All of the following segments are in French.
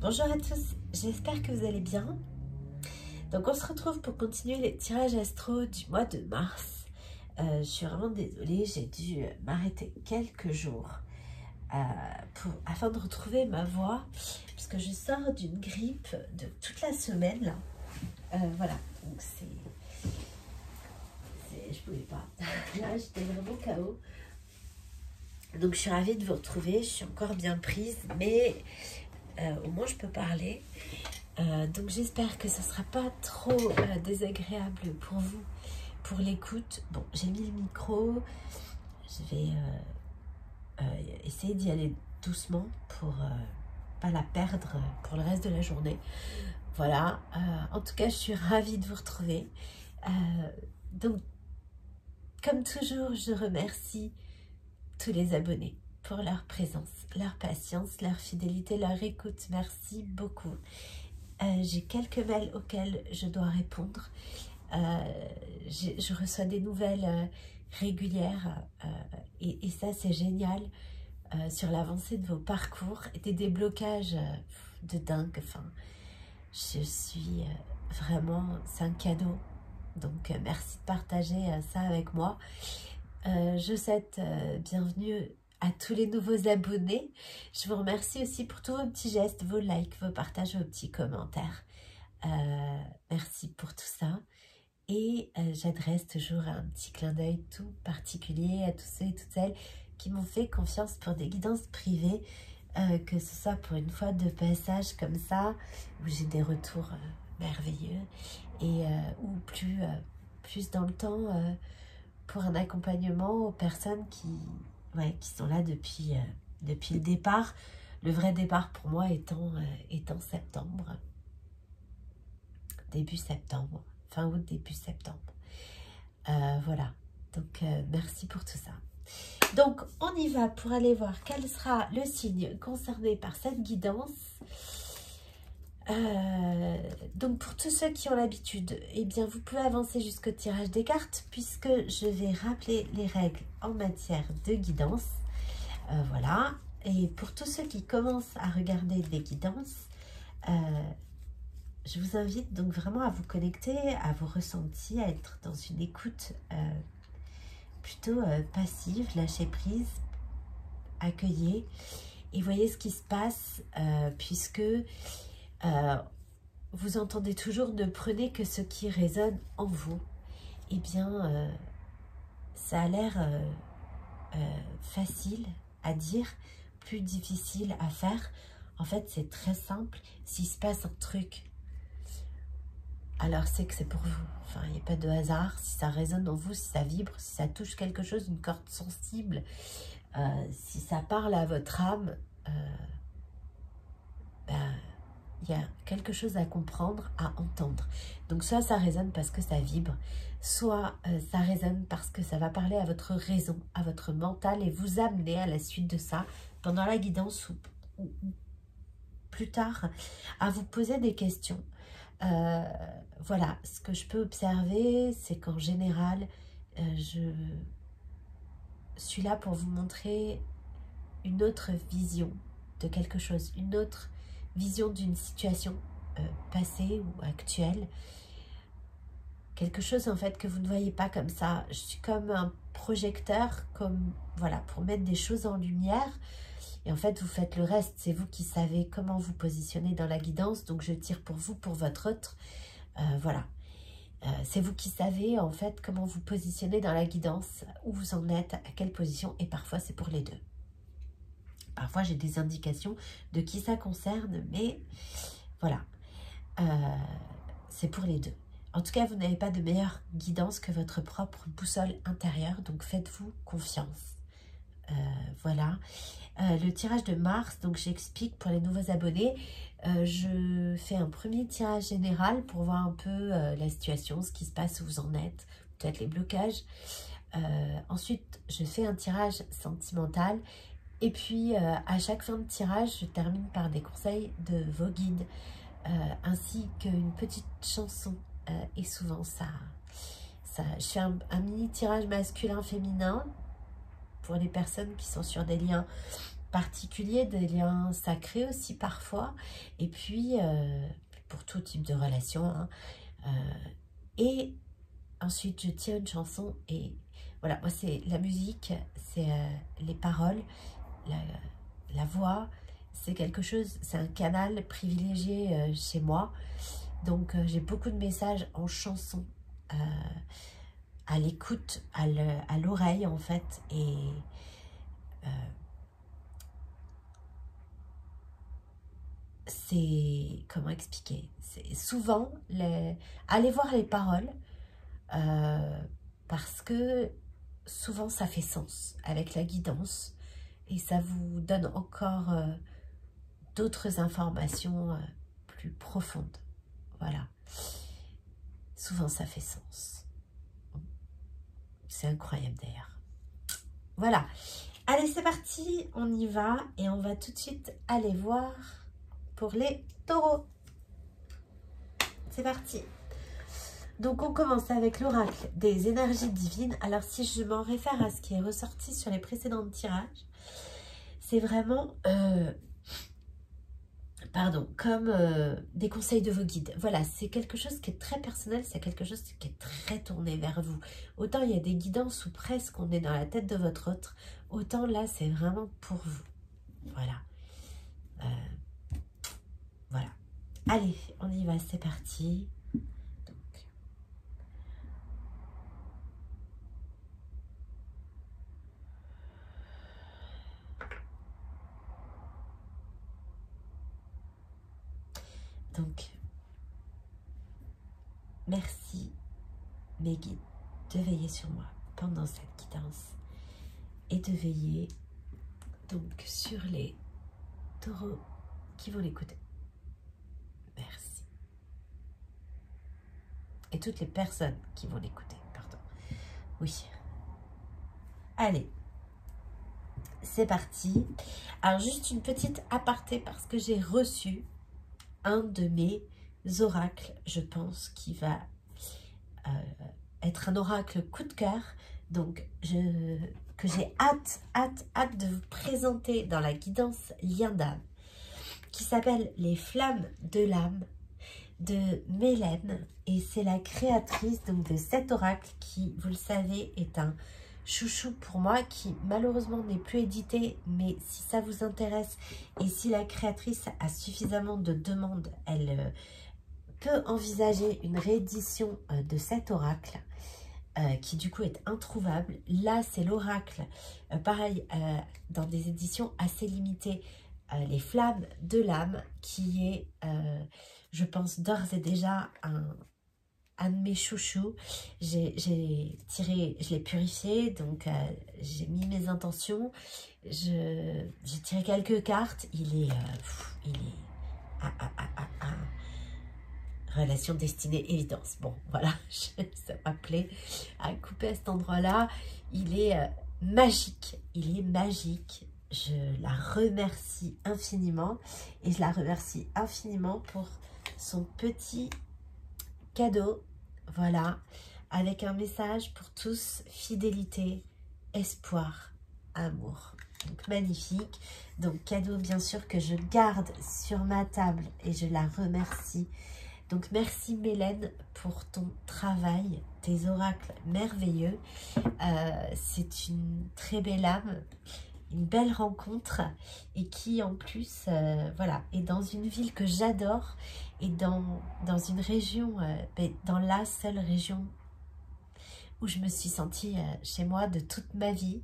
Bonjour à tous, j'espère que vous allez bien. Donc on se retrouve pour continuer les tirages astro du mois de mars. Je suis vraiment désolée, j'ai dû m'arrêter quelques jours afin de retrouver ma voix, puisque je sors d'une grippe de toute la semaine là. Voilà, donc je pouvais pas. Là j'étais vraiment KO. Donc je suis ravie de vous retrouver, je suis encore bien prise, mais au moins je peux parler. Donc j'espère que ce ne sera pas trop désagréable pour vous, pour l'écoute. Bon, j'ai mis le micro, je vais essayer d'y aller doucement pour pas la perdre pour le reste de la journée. Voilà, en tout cas je suis ravie de vous retrouver. Donc comme toujours, je remercie tous les abonnés pour leur présence, leur patience, leur fidélité, leur écoute. Merci beaucoup. J'ai quelques mails auxquels je dois répondre. Je reçois des nouvelles régulières et ça c'est génial sur l'avancée de vos parcours et des déblocages de dingue. Enfin, je suis vraiment, c'est un cadeau. Donc merci de partager ça avec moi. Je souhaite bienvenue à tous les nouveaux abonnés. Je vous remercie aussi pour tous vos petits gestes, vos likes, vos partages, vos petits commentaires. Merci pour tout ça. Et j'adresse toujours un petit clin d'œil tout particulier à tous ceux et toutes celles qui m'ont fait confiance pour des guidances privées, que ce soit pour une fois de passage comme ça, où j'ai des retours merveilleux, et ou plus dans le temps, pour un accompagnement aux personnes qui sont là depuis le départ. Le vrai départ pour moi étant septembre. Début septembre. Fin août, début septembre. Voilà. Donc, merci pour tout ça. Donc, on y va pour aller voir quel sera le signe concerné par cette guidance. Donc pour tous ceux qui ont l'habitude, eh bien vous pouvez avancer jusqu'au tirage des cartes, puisque je vais rappeler les règles en matière de guidance. Voilà. Et pour tous ceux qui commencent à regarder des guidances, je vous invite donc vraiment à vous connecter à vos ressentis, à être dans une écoute plutôt passive, lâcher prise, accueillir et voyez ce qui se passe, puisque vous entendez toujours ne prenez que ce qui résonne en vous. Eh bien, ça a l'air facile à dire, plus difficile à faire. En fait, c'est très simple. S'il se passe un truc, alors c'est que c'est pour vous. Enfin, il n'y a pas de hasard. Si ça résonne en vous, si ça vibre, si ça touche quelque chose, une corde sensible, si ça parle à votre âme, il y a quelque chose à comprendre, à entendre. Donc soit ça résonne parce que ça vibre, soit ça résonne parce que ça va parler à votre raison, à votre mental et vous amener à la suite de ça, pendant la guidance ou plus tard, à vous poser des questions. Voilà, ce que je peux observer, c'est qu'en général, je suis là pour vous montrer une autre vision de quelque chose, une autre vision d'une situation passée ou actuelle, quelque chose en fait que vous ne voyez pas comme ça. Je suis comme un projecteur, comme voilà, pour mettre des choses en lumière, et en fait vous faites le reste. C'est vous qui savez comment vous positionner dans la guidance, donc je tire pour vous, pour votre autre. Voilà, c'est vous qui savez en fait comment vous positionner dans la guidance, où vous en êtes, à quelle position, et parfois c'est pour les deux. Parfois, j'ai des indications de qui ça concerne, mais voilà, c'est pour les deux. En tout cas, vous n'avez pas de meilleure guidance que votre propre boussole intérieure, donc faites-vous confiance. Voilà, le tirage de mars, donc j'explique pour les nouveaux abonnés, je fais un premier tirage général pour voir un peu la situation, ce qui se passe, où vous en êtes, peut-être les blocages. Ensuite, je fais un tirage sentimental. Et puis, à chaque fin de tirage, je termine par des conseils de vos guides, ainsi qu'une petite chanson. Et souvent, je fais un mini tirage masculin-féminin pour les personnes qui sont sur des liens particuliers, des liens sacrés aussi parfois, et puis pour tout type de relation, hein. Et ensuite je tiens une chanson et voilà, moi c'est la musique, c'est les paroles, la voix, c'est quelque chose, c'est un canal privilégié chez moi. Donc j'ai beaucoup de messages en chanson, à l'écoute, à l'oreille en fait, et c'est, comment expliquer, c'est souvent, allez voir les paroles, parce que souvent ça fait sens avec la guidance, et ça vous donne encore d'autres informations plus profondes. Voilà, souvent ça fait sens. C'est incroyable d'ailleurs. Voilà, allez c'est parti, on y va et on va tout de suite aller voir pour les taureaux. C'est parti. Donc on commence avec l'oracle des énergies divines. Alors si je m'en réfère à ce qui est ressorti sur les précédents tirages, c'est vraiment comme des conseils de vos guides. Voilà, c'est quelque chose qui est très personnel, c'est quelque chose qui est très tourné vers vous. Autant il y a des guidances où presque on est dans la tête de votre autre, autant là c'est vraiment pour vous. Voilà. Voilà. Allez, on y va, c'est parti. Donc, merci mes guides de veiller sur moi pendant cette guidance et de veiller donc sur les taureaux qui vont l'écouter. Merci. Et toutes les personnes qui vont l'écouter, pardon. Oui. Allez, c'est parti. Alors juste une petite aparté parce que j'ai reçu un de mes oracles, je pense, qui va être un oracle coup de cœur, donc que j'ai hâte de vous présenter dans la guidance lien d'âme, qui s'appelle les flammes de l'âme de Mélène, et c'est la créatrice donc de cet oracle qui, vous le savez, est un chouchou pour moi, qui malheureusement n'est plus édité, mais si ça vous intéresse et si la créatrice a suffisamment de demandes, elle peut envisager une réédition de cet oracle qui du coup est introuvable. Là c'est l'oracle, pareil, dans des éditions assez limitées, les flammes de l'âme, qui est je pense d'ores et déjà un de mes chouchous. J'ai tiré, je l'ai purifié, donc j'ai mis mes intentions, j'ai tiré quelques cartes, il est relation destinée évidence. Bon voilà, ça m'appelait à couper à cet endroit là. Il est magique, il est magique. Je la remercie infiniment, et je la remercie infiniment pour son petit cadeau, voilà, avec un message pour tous: fidélité, espoir, amour. Donc magnifique. Donc cadeau bien sûr que je garde sur ma table, et je la remercie. Donc merci Mélène pour ton travail, tes oracles merveilleux. C'est une très belle âme, une belle rencontre, et qui en plus voilà, est dans une ville que j'adore, et dans une région, dans la seule région où je me suis sentie chez moi de toute ma vie.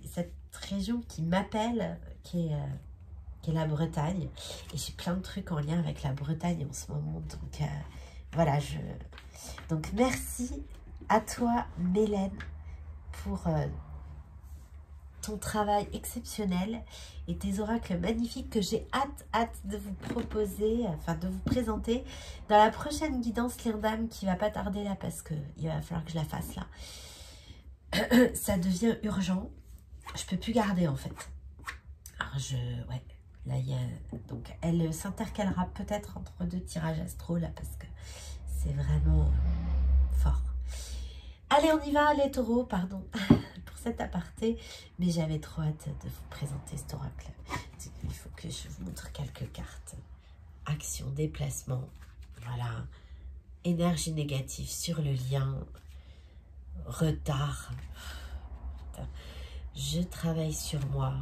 Cette région qui m'appelle, qui est la Bretagne, et j'ai plein de trucs en lien avec la Bretagne en ce moment, donc voilà, donc merci à toi Mélène pour ton travail exceptionnel et tes oracles magnifiques que j'ai hâte de vous proposer, enfin de vous présenter dans la prochaine guidance lien d'âme qui va pas tarder là, parce que il va falloir que je la fasse là. Ça devient urgent, je peux plus garder en fait. Alors ouais, là il y a, donc elle s'intercalera peut-être entre deux tirages astro là, parce que c'est vraiment fort. Allez, on y va les taureaux, pardon pour cet aparté, mais j'avais trop hâte de vous présenter cet oracle. Il faut que je vous montre quelques cartes. Action, déplacement, voilà. Énergie négative sur le lien, retard. Je travaille sur moi,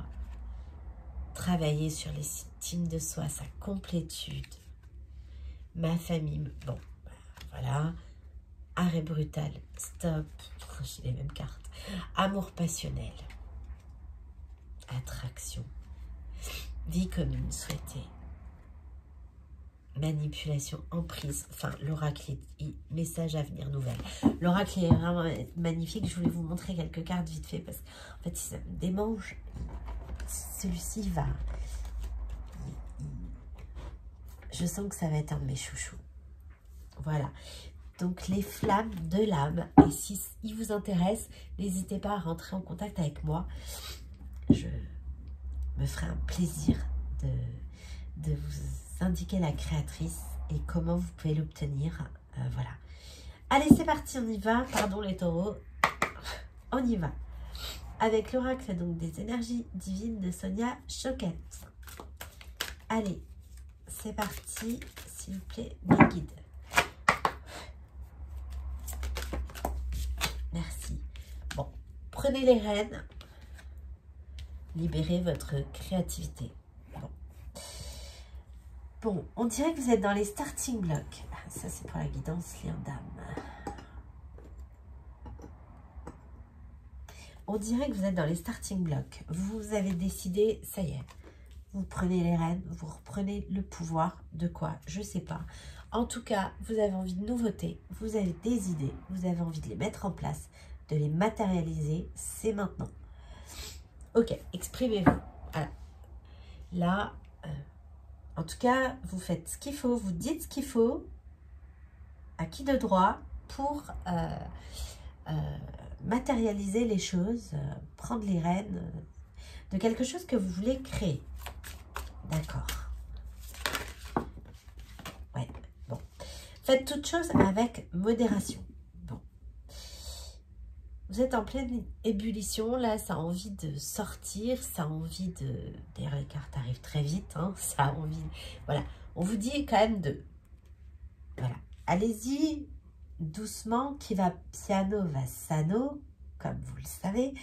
travailler sur l'estime de soi, sa complétude, ma famille, bon, voilà, arrêt brutal, stop, j'ai les mêmes cartes, amour passionnel, attraction, vie commune souhaitée, manipulation, emprise, enfin l'oracle, message à venir nouvelle. L'oracle est vraiment magnifique, je voulais vous montrer quelques cartes vite fait parce qu'en fait si ça me démange, celui-ci va, je sens que ça va être un de mes chouchous. Voilà, donc les flammes de l'âme, et si il vous intéresse, n'hésitez pas à rentrer en contact avec moi, je me ferai un plaisir de vous indiquer la créatrice et comment vous pouvez l'obtenir. Voilà. Allez, c'est parti, on y va. Pardon les taureaux. On y va. Avec l'oracle donc des énergies divines de Sonia Choquette. Allez, c'est parti. S'il vous plaît, mes guides. Merci. Bon, prenez les rênes. Libérez votre créativité. Bon, on dirait que vous êtes dans les starting blocks. Ça, c'est pour la guidance lien d'âme. On dirait que vous êtes dans les starting blocks. Vous avez décidé, ça y est, vous prenez les rênes, vous reprenez le pouvoir de quoi? Je ne sais pas. En tout cas, vous avez envie de nouveautés, vous avez des idées, vous avez envie de les mettre en place, de les matérialiser. C'est maintenant. Ok, exprimez-vous. Voilà. Là... en tout cas, vous faites ce qu'il faut, vous dites ce qu'il faut, à qui de droit, pour matérialiser les choses, prendre les rênes de quelque chose que vous voulez créer. D'accord. Ouais, bon. Faites toute chose avec modération. Bon. Vous êtes en pleine ébullition, là, ça a envie de sortir, ça a envie de... D'ailleurs, les cartes arrivent très vite, hein, ça a envie... Voilà, on vous dit quand même de... Voilà, allez-y doucement, qui va piano va sano, comme vous le savez.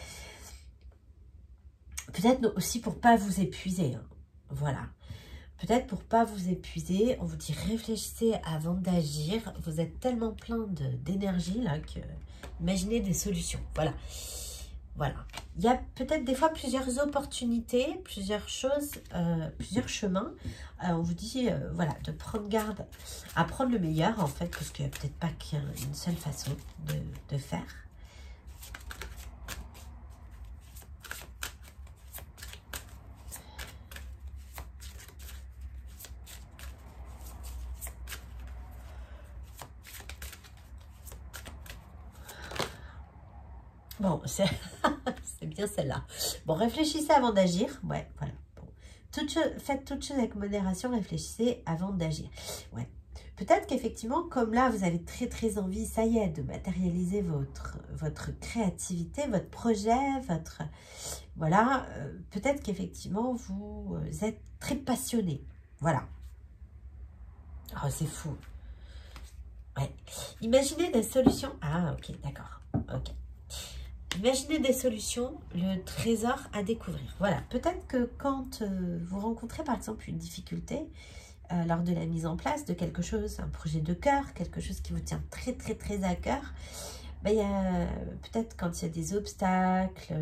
Peut-être aussi pour pas vous épuiser, hein. Voilà. Peut-être pour pas vous épuiser, on vous dit réfléchissez avant d'agir. Vous êtes tellement plein d'énergie là que... Imaginez des solutions, voilà. Voilà. Il y a peut-être des fois plusieurs opportunités, plusieurs choses, plusieurs chemins. On vous dit, voilà, de prendre garde à prendre le meilleur, en fait, parce qu'il n'y a peut-être pas qu'une seule façon de faire. Bon, c'est bien celle-là. Bon, réfléchissez avant d'agir. Ouais, voilà. Bon. Faites toute chose avec modération, réfléchissez avant d'agir. Ouais. Peut-être qu'effectivement, comme là, vous avez très envie, ça y est, de matérialiser votre créativité, votre projet, votre... Voilà. Peut-être qu'effectivement, vous êtes très passionné. Voilà. Oh, c'est fou. Ouais. Imaginez des solutions. Ah, ok, d'accord. Ok. Imaginez des solutions, le trésor à découvrir. Voilà, peut-être que quand vous rencontrez par exemple une difficulté lors de la mise en place de quelque chose, un projet de cœur, quelque chose qui vous tient très à cœur, ben, il y a peut-être quand il y a des obstacles,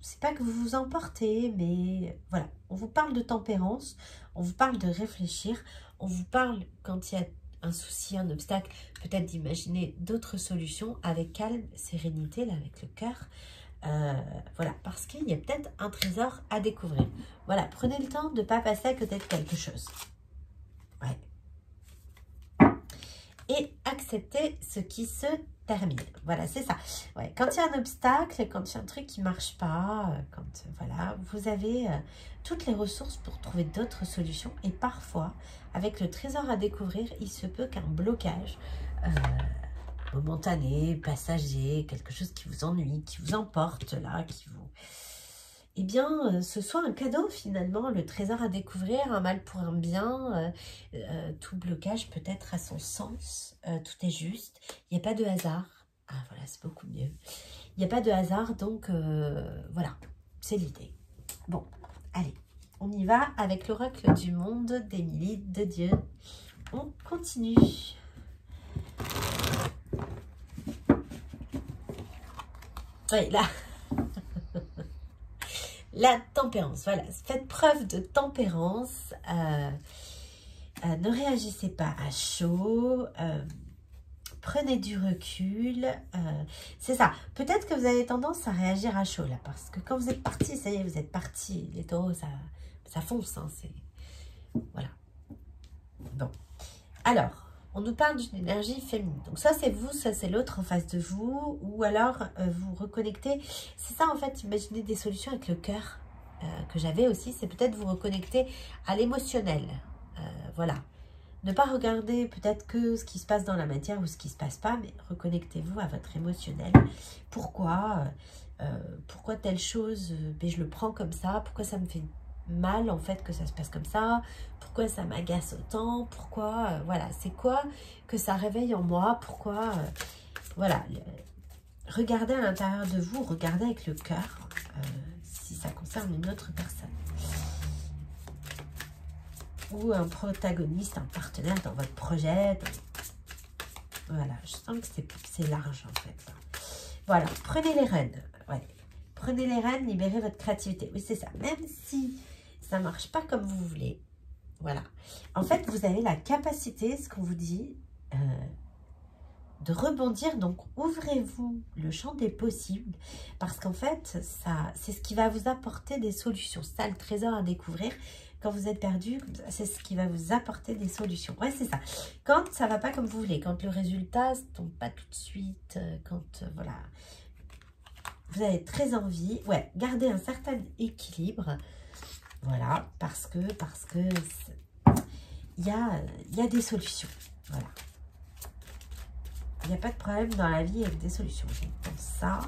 c'est pas que vous vous emportez, mais voilà, on vous parle de tempérance, on vous parle de réfléchir, on vous parle quand il y a un souci, un obstacle, peut-être d'imaginer d'autres solutions avec calme, sérénité, là, avec le cœur. Voilà, parce qu'il y a peut-être un trésor à découvrir. Voilà, prenez le temps de ne pas passer à côté de quelque chose. Ouais. Et acceptez ce qui se termine. Voilà, c'est ça. Ouais, quand il y a un obstacle, quand il y a un truc qui ne marche pas, quand voilà, vous avez toutes les ressources pour trouver d'autres solutions. Et parfois, avec le trésor à découvrir, il se peut qu'un blocage momentané, passager, quelque chose qui vous ennuie, qui vous emporte là, qui vous... Eh bien, ce soit un cadeau finalement, le trésor à découvrir, un mal pour un bien, tout blocage peut-être à son sens, tout est juste, il n'y a pas de hasard. Ah voilà, c'est beaucoup mieux. Il n'y a pas de hasard, donc voilà, c'est l'idée. Bon, allez, on y va avec l'oracle du monde d'Émilie de Dieu. On continue. Oui, là, la tempérance, voilà, faites preuve de tempérance, ne réagissez pas à chaud, prenez du recul, c'est ça, peut-être que vous avez tendance à réagir à chaud là, parce que quand vous êtes parti, ça y est, vous êtes parti, les taureaux, ça fonce, hein, c'est, voilà, bon, alors, on nous parle d'une énergie féminine. Donc ça, c'est vous, ça, c'est l'autre en face de vous. Ou alors, vous reconnectez. C'est ça, en fait, imaginez des solutions avec le cœur que j'avais aussi. C'est peut-être vous reconnecter à l'émotionnel. Voilà. Ne pas regarder peut-être que ce qui se passe dans la matière ou ce qui ne se passe pas, mais reconnectez-vous à votre émotionnel. Pourquoi telle chose, ben, je le prends comme ça. Pourquoi ça me fait mal, en fait, que ça se passe comme ça? Pourquoi ça m'agace autant? Pourquoi, voilà, c'est quoi que ça réveille en moi? Pourquoi, voilà, regardez à l'intérieur de vous, regardez avec le cœur, si ça concerne une autre personne. Ou un protagoniste, un partenaire dans votre projet. Voilà, je sens que c'est large, en fait. Voilà, prenez les rênes, ouais. Prenez les rênes, libérez votre créativité. Oui, c'est ça. Même si ça ne marche pas comme vous voulez, voilà. En fait, vous avez la capacité, ce qu'on vous dit, de rebondir. Donc, ouvrez-vous le champ des possibles. Parce qu'en fait, c'est ce qui va vous apporter des solutions. C'est ça le trésor à découvrir. Quand vous êtes perdu, c'est ce qui va vous apporter des solutions. Ouais, c'est ça. Quand ça ne va pas comme vous voulez, quand le résultat ne tombe pas tout de suite, quand, voilà, vous avez très envie, ouais, gardez un certain équilibre. Voilà, parce que il y a des solutions. Voilà. Il n'y a pas de problème dans la vie avec des solutions. Comme ça,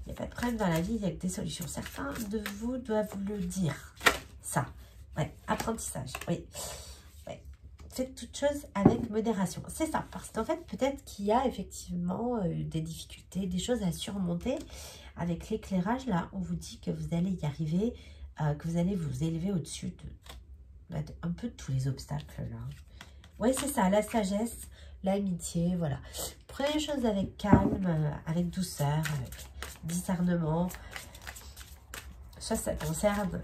il n'y a pas de problème dans la vie avec des solutions. Certains de vous doivent le dire. Ça, ouais, apprentissage, oui. Ouais. Faites toutes choses avec modération. C'est ça, parce qu'en fait, peut-être qu'il y a effectivement des difficultés, des choses à surmonter. Avec l'éclairage, là, on vous dit que vous allez y arriver, que vous allez vous élever au-dessus un peu de tous les obstacles, là. Oui, c'est ça, la sagesse, l'amitié, voilà. Prenez les choses avec calme, avec douceur, avec discernement. Soit ça concerne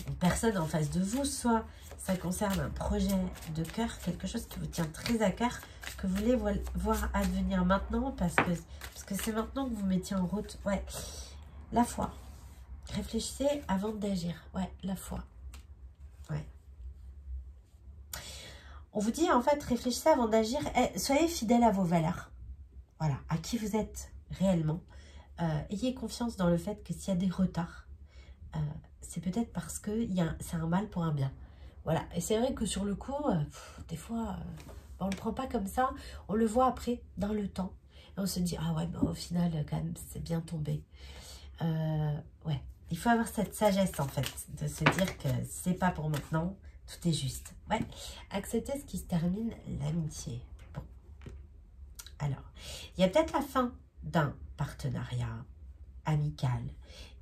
une personne en face de vous, soit ça concerne un projet de cœur, quelque chose qui vous tient très à cœur, que vous voulez voir advenir maintenant, parce que c'est maintenant que vous mettiez en route. Ouais, la foi. Réfléchissez avant d'agir. Ouais, la foi. Ouais. On vous dit, en fait, réfléchissez avant d'agir. Soyez fidèle à vos valeurs. Voilà, à qui vous êtes réellement. Ayez confiance dans le fait que s'il y a des retards, c'est peut-être parce que c'est un mal pour un bien. Voilà, et c'est vrai que sur le coup, des fois, on ne le prend pas comme ça. On le voit après, dans le temps. Et on se dit, ah ouais, mais au final, quand même, c'est bien tombé. Ouais, il faut avoir cette sagesse, en fait, de se dire que c'est pas pour maintenant. Tout est juste. Ouais. Accepter ce qui se termine, l'amitié. Bon. Alors, il y a peut-être la fin d'un partenariat amical.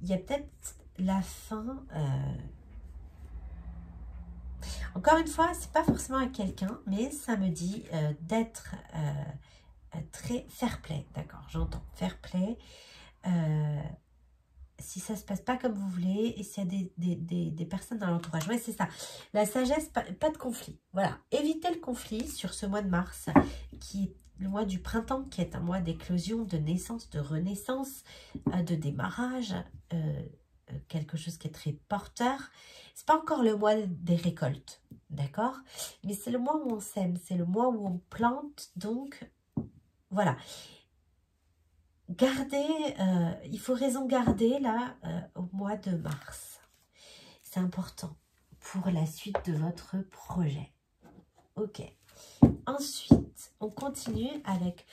Il y a peut-être la fin... Encore une fois, c'est pas forcément à quelqu'un, mais ça me dit d'être très fair-play. D'accord, j'entends. Fair-play. Si ça se passe pas comme vous voulez et s'il y a des personnes dans l'entourage. Oui, c'est ça. La sagesse, pas de conflit. Voilà. Évitez le conflit sur ce mois de mars, qui est le mois du printemps, qui est un mois d'éclosion, de naissance, de renaissance, de démarrage, quelque chose qui est très porteur. C'est pas encore le mois des récoltes, d'accord? Mais c'est le mois où on sème, c'est le mois où on plante, donc voilà. Gardez, il faut raison garder là au mois de mars. C'est important pour la suite de votre projet. Ok. ensuite, on continue avec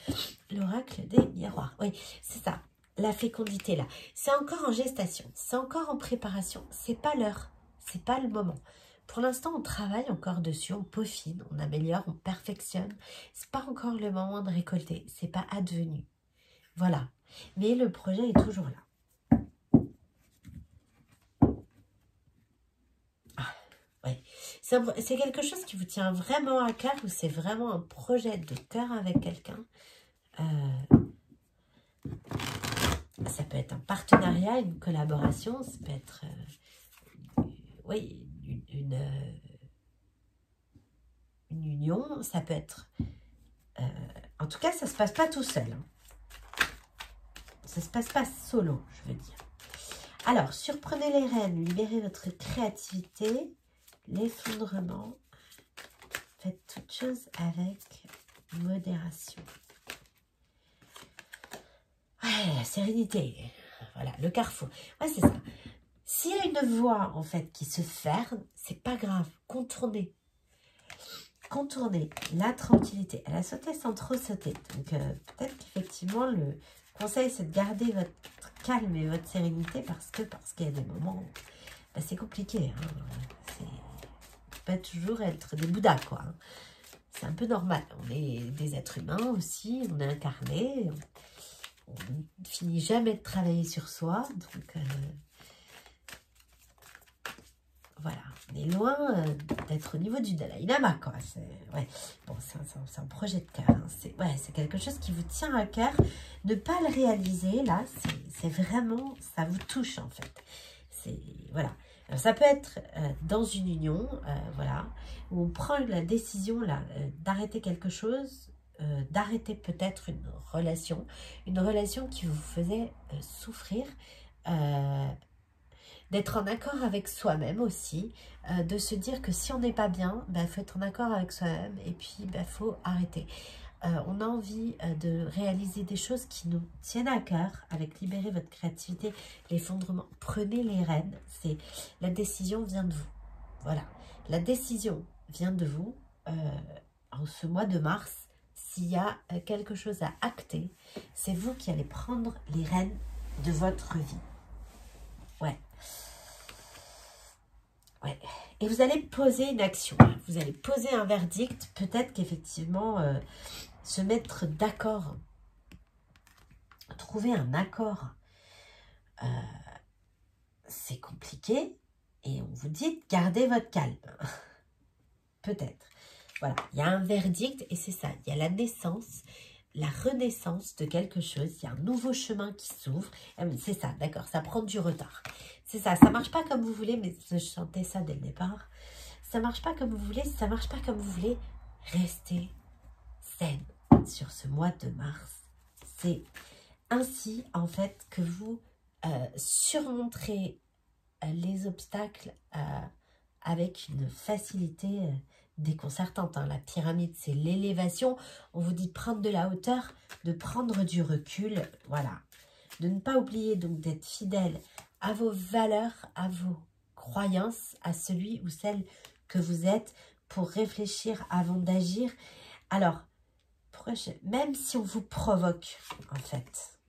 l'oracle des miroirs. Oui, c'est ça, la fécondité là. C'est encore en gestation, c'est encore en préparation. C'est pas l'heure, c'est pas le moment. Pour l'instant, on travaille encore dessus, on peaufine, on améliore, on perfectionne. C'est pas encore le moment de récolter, c'est pas advenu. Voilà. Mais le projet est toujours là. Ah, ouais. C'est quelque chose qui vous tient vraiment à cœur ou c'est vraiment un projet de cœur avec quelqu'un. Ça peut être un partenariat, une collaboration, ça peut être oui, une union, ça peut être... en tout cas, ça ne se passe pas tout seul. Hein. Ça ne se passe pas solo, je veux dire. Alors, surprenez les rênes, libérez votre créativité, l'effondrement. Faites toutes choses avec modération. Ouais, la sérénité. Voilà, le carrefour. Ouais, c'est ça. S'il y a une voie, en fait, qui se ferme, c'est pas grave. Contournez. Contournez la tranquillité. Elle a sauté sans trop sauter. Donc, peut-être qu'effectivement, le conseil, c'est de garder votre calme et votre sérénité parce qu'il y a des moments où bah, c'est compliqué. Hein. C'est pas toujours être des bouddhas, quoi. Hein. C'est un peu normal. On est des êtres humains aussi. On est incarnés. On ne finit jamais de travailler sur soi. Donc, voilà, on est loin d'être au niveau du Dalai Lama, quoi. Ouais. Bon, c'est un projet de cœur. Hein. C'est quelque chose qui vous tient à cœur. Ne pas le réaliser, là, c'est vraiment, ça vous touche, en fait. Voilà. Alors, ça peut être dans une union, voilà, où on prend la décision, là, d'arrêter quelque chose, d'arrêter peut-être une relation qui vous faisait souffrir, d'être en accord avec soi-même aussi, de se dire que si on n'est pas bien, il faut être en accord avec soi-même et puis il faut arrêter. On a envie de réaliser des choses qui nous tiennent à cœur, avec libérer votre créativité, l'effondrement. Prenez les rênes, la décision vient de vous. Voilà, la décision vient de vous en ce mois de mars. S'il y a quelque chose à acter, c'est vous qui allez prendre les rênes de votre vie. Ouais. Ouais. Et vous allez poser une action. Vous allez poser un verdict. Peut-être qu'effectivement, se mettre d'accord, trouver un accord, c'est compliqué. Et on vous dit, gardez votre calme. Peut-être. Voilà, il y a un verdict et c'est ça. Il y a la naissance, la renaissance de quelque chose. Il y a un nouveau chemin qui s'ouvre. C'est ça, d'accord, ça prend du retard. C'est ça, ça marche pas comme vous voulez, mais je sentais ça dès le départ. Ça marche pas comme vous voulez, ça marche pas comme vous voulez. Restez zen sur ce mois de mars. C'est ainsi, en fait, que vous surmonterez les obstacles avec une facilité déconcertante. Hein. La pyramide, c'est l'élévation. On vous dit prendre de la hauteur, de prendre du recul. Voilà. De ne pas oublier donc d'être fidèle à vos valeurs, à vos croyances, à celui ou celle que vous êtes pour réfléchir avant d'agir. Alors, même si on vous provoque, en fait,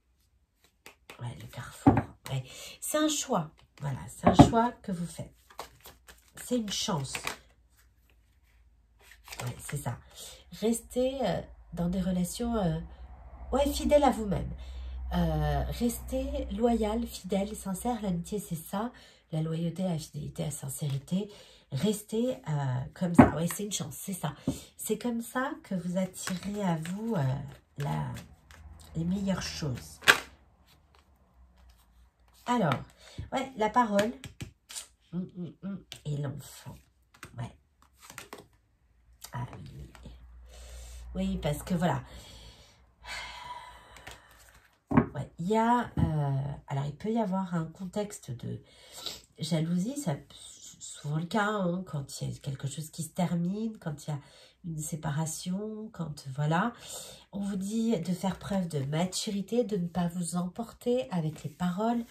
ouais, le carrefour, ouais, c'est un choix. Voilà, c'est un choix que vous faites. C'est une chance. Ouais, c'est ça. Restez dans des relations ouais, fidèles à vous-même. Restez loyal, fidèle, sincère. L'amitié, c'est ça. La loyauté, la fidélité, la sincérité. Restez comme ça. Ouais, c'est une chance, c'est ça. C'est comme ça que vous attirez à vous les meilleures choses. Alors, ouais, la parole et l'enfant. Ouais. Ah oui. Oui, parce que voilà. Ouais, il y a... alors, il peut y avoir un contexte de jalousie. C'est souvent le cas, hein, quand il y a quelque chose qui se termine, quand il y a une séparation, quand... Voilà. On vous dit de faire preuve de maturité, de ne pas vous emporter avec les paroles,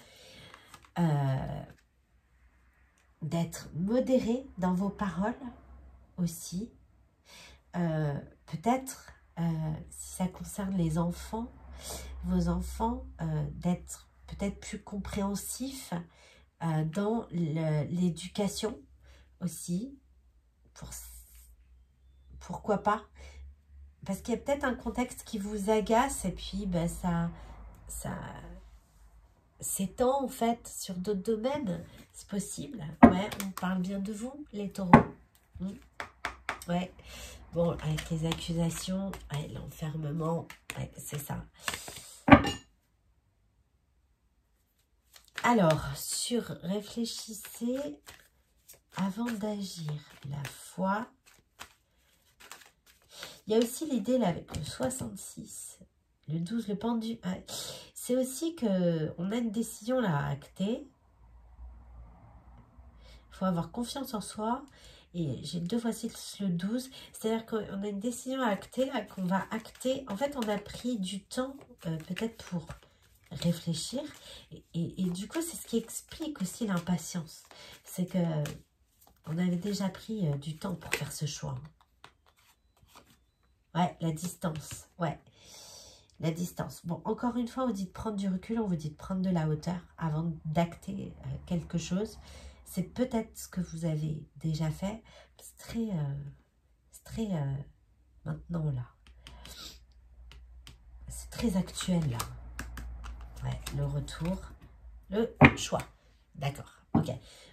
d'être modéré dans vos paroles aussi. peut-être, si ça concerne les enfants, vos enfants, d'être peut-être plus compréhensifs dans l'éducation aussi. Pourquoi pas? Parce qu'il y a peut-être un contexte qui vous agace et puis ben, ça s'étend en fait sur d'autres domaines. C'est possible. Ouais, on parle bien de vous, les taureaux. Ouais. Bon, avec les accusations, ouais, l'enfermement, ouais, c'est ça. Alors, réfléchissez avant d'agir. La foi. Il y a aussi l'idée là avec le 66, le 12, le pendu. Ouais. C'est aussi qu'on a une décision là à acter. Il faut avoir confiance en soi. Et j'ai 2 fois 6, le 12. C'est-à-dire qu'on a une décision à acter, là, qu'on va acter. En fait, on a pris du temps, peut-être pour réfléchir. Et du coup, c'est ce qui explique aussi l'impatience. C'est que on avait déjà pris du temps pour faire ce choix. Ouais, la distance. Ouais, la distance. Bon, encore une fois, on vous dit de prendre du recul, on vous dit de prendre de la hauteur avant d'acter quelque chose. C'est peut-être ce que vous avez déjà fait. C'est très maintenant là. C'est très actuel là. Ouais, le retour, le choix. D'accord, ok.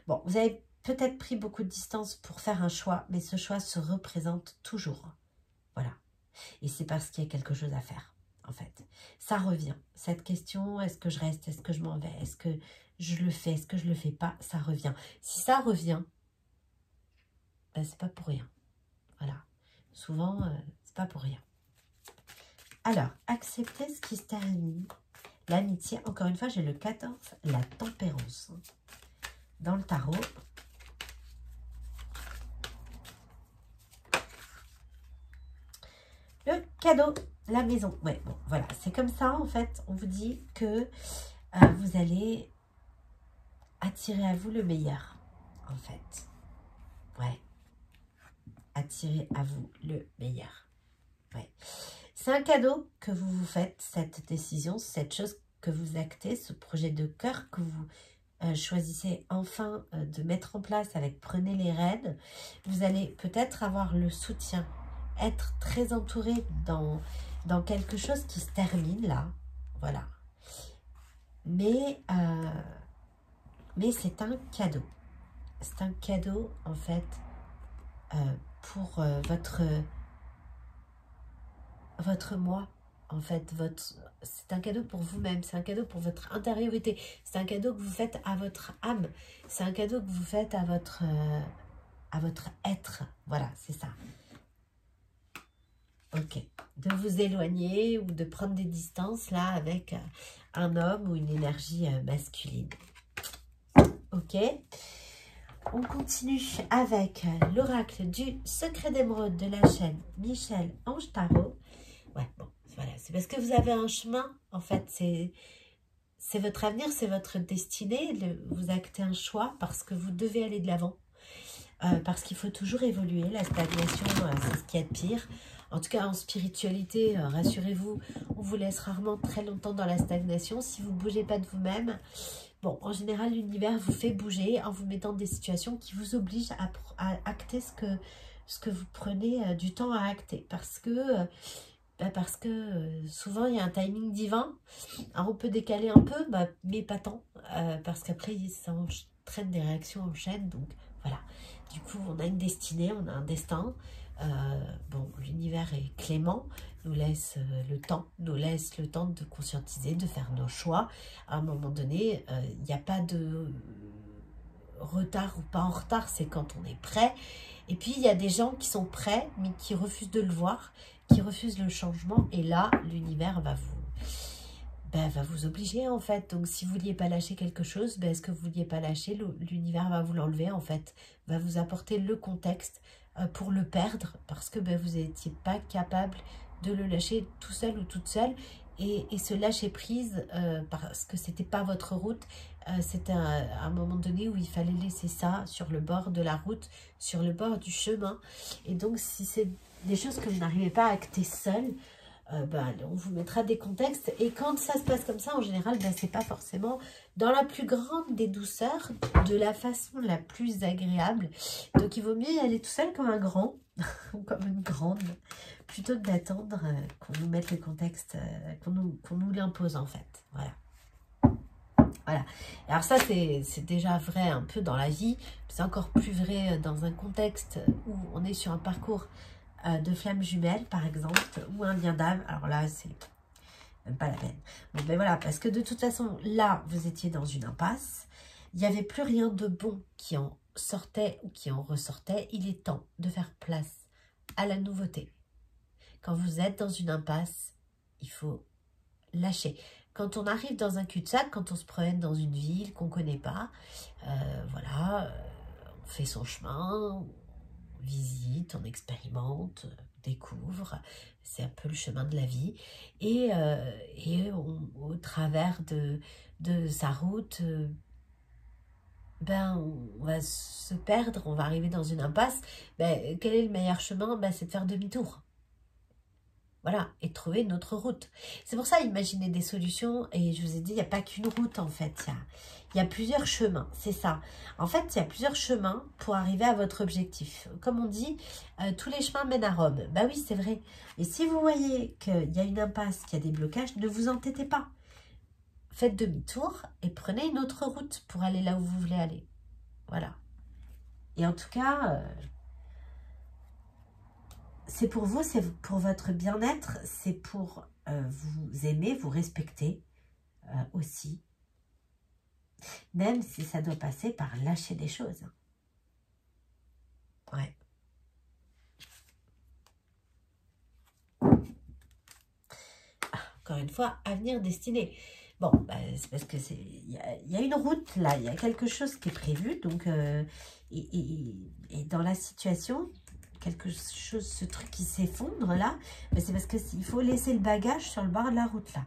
Bon, vous avez peut-être pris beaucoup de distance pour faire un choix, mais ce choix se représente toujours. Voilà. Et c'est parce qu'il y a quelque chose à faire, en fait. Ça revient. Cette question, est-ce que je reste, est-ce que je m'en vais, est-ce que je le fais, est-ce que je le fais pas, ça revient. Si ça revient, ben, c'est pas pour rien. Voilà. Souvent, c'est pas pour rien. Alors, accepter ce qui se termine. L'amitié, encore une fois, j'ai le 14, la tempérance. Dans le tarot. Le cadeau, la maison. Ouais, bon, voilà. C'est comme ça, en fait. On vous dit que vous allez attirer à vous le meilleur, en fait. Ouais. Attirer à vous le meilleur. Ouais. C'est un cadeau que vous vous faites, cette décision, cette chose que vous actez, ce projet de cœur que vous choisissez enfin de mettre en place avec Prenez les rênes. Vous allez peut-être avoir le soutien, être très entouré dans quelque chose qui se termine là. Voilà. Mais c'est un cadeau. C'est un cadeau, en fait, pour votre moi, en fait, c'est un cadeau pour vous-même, c'est un cadeau pour votre intériorité, c'est un cadeau que vous faites à votre âme, c'est un cadeau que vous faites à votre être, voilà, c'est ça. Ok, de vous éloigner ou de prendre des distances là avec un homme ou une énergie masculine. Ok, on continue avec l'oracle du secret d'émeraude de la chaîne Michel Ange Tarot. Ouais, bon, voilà, c'est parce que vous avez un chemin, en fait, c'est votre avenir, c'est votre destinée, vous actez un choix parce que vous devez aller de l'avant, parce qu'il faut toujours évoluer, la stagnation, c'est ce qui est de pire. En tout cas, en spiritualité, rassurez-vous, on vous laisse rarement très longtemps dans la stagnation si vous ne bougez pas de vous-même. Bon, en général, l'univers vous fait bouger en vous mettant des situations qui vous obligent à acter ce que vous prenez du temps à acter, parce que souvent il y a un timing divin. Alors on peut décaler un peu, mais pas tant, parce qu'après ça entraîne des réactions en chaîne. Donc voilà, du coup on a une destinée, on a un destin. Bon, l'univers est clément, nous laisse le temps de conscientiser, de faire nos choix. À un moment donné, il n'y a pas de retard ou pas en retard, c'est quand on est prêt. Et puis il y a des gens qui sont prêts mais qui refusent de le voir, qui refusent le changement, et là l'univers va vous obliger, en fait. Donc si vous ne vouliez pas lâcher quelque chose, est-ce que vous ne vouliez pas lâcher, l'univers va vous l'enlever, en fait, va vous apporter le contexte pour le perdre, parce que vous n'étiez pas capable de le lâcher tout seul ou toute seule. Et ce lâcher prise, parce que c'était pas votre route, c'était un moment donné où il fallait laisser ça sur le bord de la route, sur le bord du chemin. Et donc si c'est des choses que vous n'arrivez pas à acter seul, on vous mettra des contextes. Et quand ça se passe comme ça, en général, c'est pas forcément dans la plus grande des douceurs, de la façon la plus agréable. Donc, il vaut mieux y aller tout seul comme un grand, ou comme une grande, plutôt que d'attendre qu'on nous mette le contexte, qu'on nous l'impose, en fait. Voilà. Voilà. Alors ça, c'est déjà vrai un peu dans la vie. C'est encore plus vrai dans un contexte où on est sur un parcours de flammes jumelles, par exemple, ou un lien d'âme. Alors là, c'est même pas la peine. Bon, ben voilà, parce que de toute façon, là, vous étiez dans une impasse. Il n'y avait plus rien de bon qui en sortait ou qui en ressortait. Il est temps de faire place à la nouveauté. Quand vous êtes dans une impasse, il faut lâcher. Quand on arrive dans un cul-de-sac, quand on se promène dans une ville qu'on ne connaît pas, voilà, on fait son chemin, on visite, on expérimente, on découvre. C'est un peu le chemin de la vie. Et au travers de sa route, on va se perdre, on va arriver dans une impasse. Quel est le meilleur chemin? C'est de faire demi-tour. Voilà, et trouver une autre route. C'est pour ça, imaginez des solutions. Et je vous ai dit, il n'y a pas qu'une route, en fait. Il y a plusieurs chemins, c'est ça. En fait, il y a plusieurs chemins pour arriver à votre objectif. Comme on dit, tous les chemins mènent à Rome. Bah oui, c'est vrai. Et si vous voyez qu'il y a une impasse, qu'il y a des blocages, ne vous entêtez pas. Faites demi-tour et prenez une autre route pour aller là où vous voulez aller. Voilà. Et en tout cas... c'est pour vous, c'est pour votre bien-être, c'est pour vous aimer, vous respecter aussi. Même si ça doit passer par lâcher des choses. Ouais. Encore une fois, avenir destiné. Bon, c'est parce que il y a une route là, il y a quelque chose qui est prévu. Donc, et dans la situation... quelque chose, ce truc qui s'effondre là, c'est parce qu'il faut laisser le bagage sur le bord de la route là.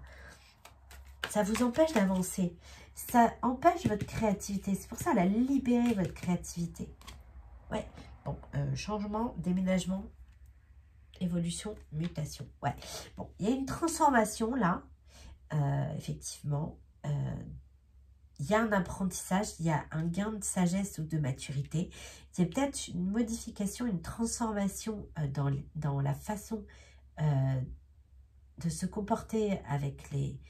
Ça vous empêche d'avancer. Ça empêche votre créativité. C'est pour ça, là, libérez votre créativité. Ouais. Bon, changement, déménagement, évolution, mutation. Ouais. Bon, il y a une transformation là. Effectivement. Il y a un apprentissage, il y a un gain de sagesse ou de maturité. Il y a peut-être une modification, une transformation dans la façon de se comporter avec les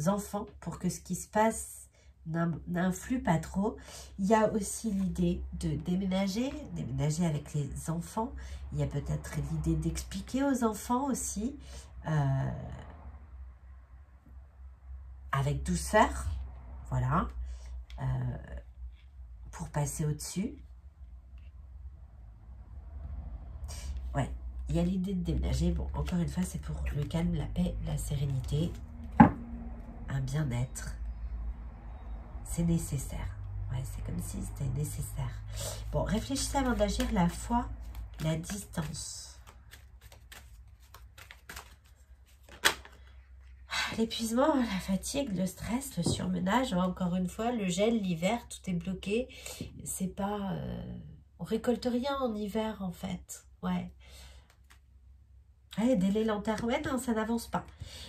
enfants pour que ce qui se passe n'influe pas trop. Il y a aussi l'idée de déménager avec les enfants. Il y a peut-être l'idée d'expliquer aux enfants aussi, avec douceur, voilà. Pour passer au-dessus. Ouais, il y a l'idée de déménager. Bon, encore une fois, c'est pour le calme, la paix, la sérénité, un bien-être. C'est nécessaire. Ouais, c'est comme si c'était nécessaire. Bon, réfléchissez avant d'agir, la foi, la distance. L'épuisement, la fatigue, le stress, le surmenage, encore une fois, le gel, l'hiver, tout est bloqué. C'est pas... on récolte rien en hiver, en fait. Ouais. Ouais, délai lenterne. Ouais, non, ça n'avance pas.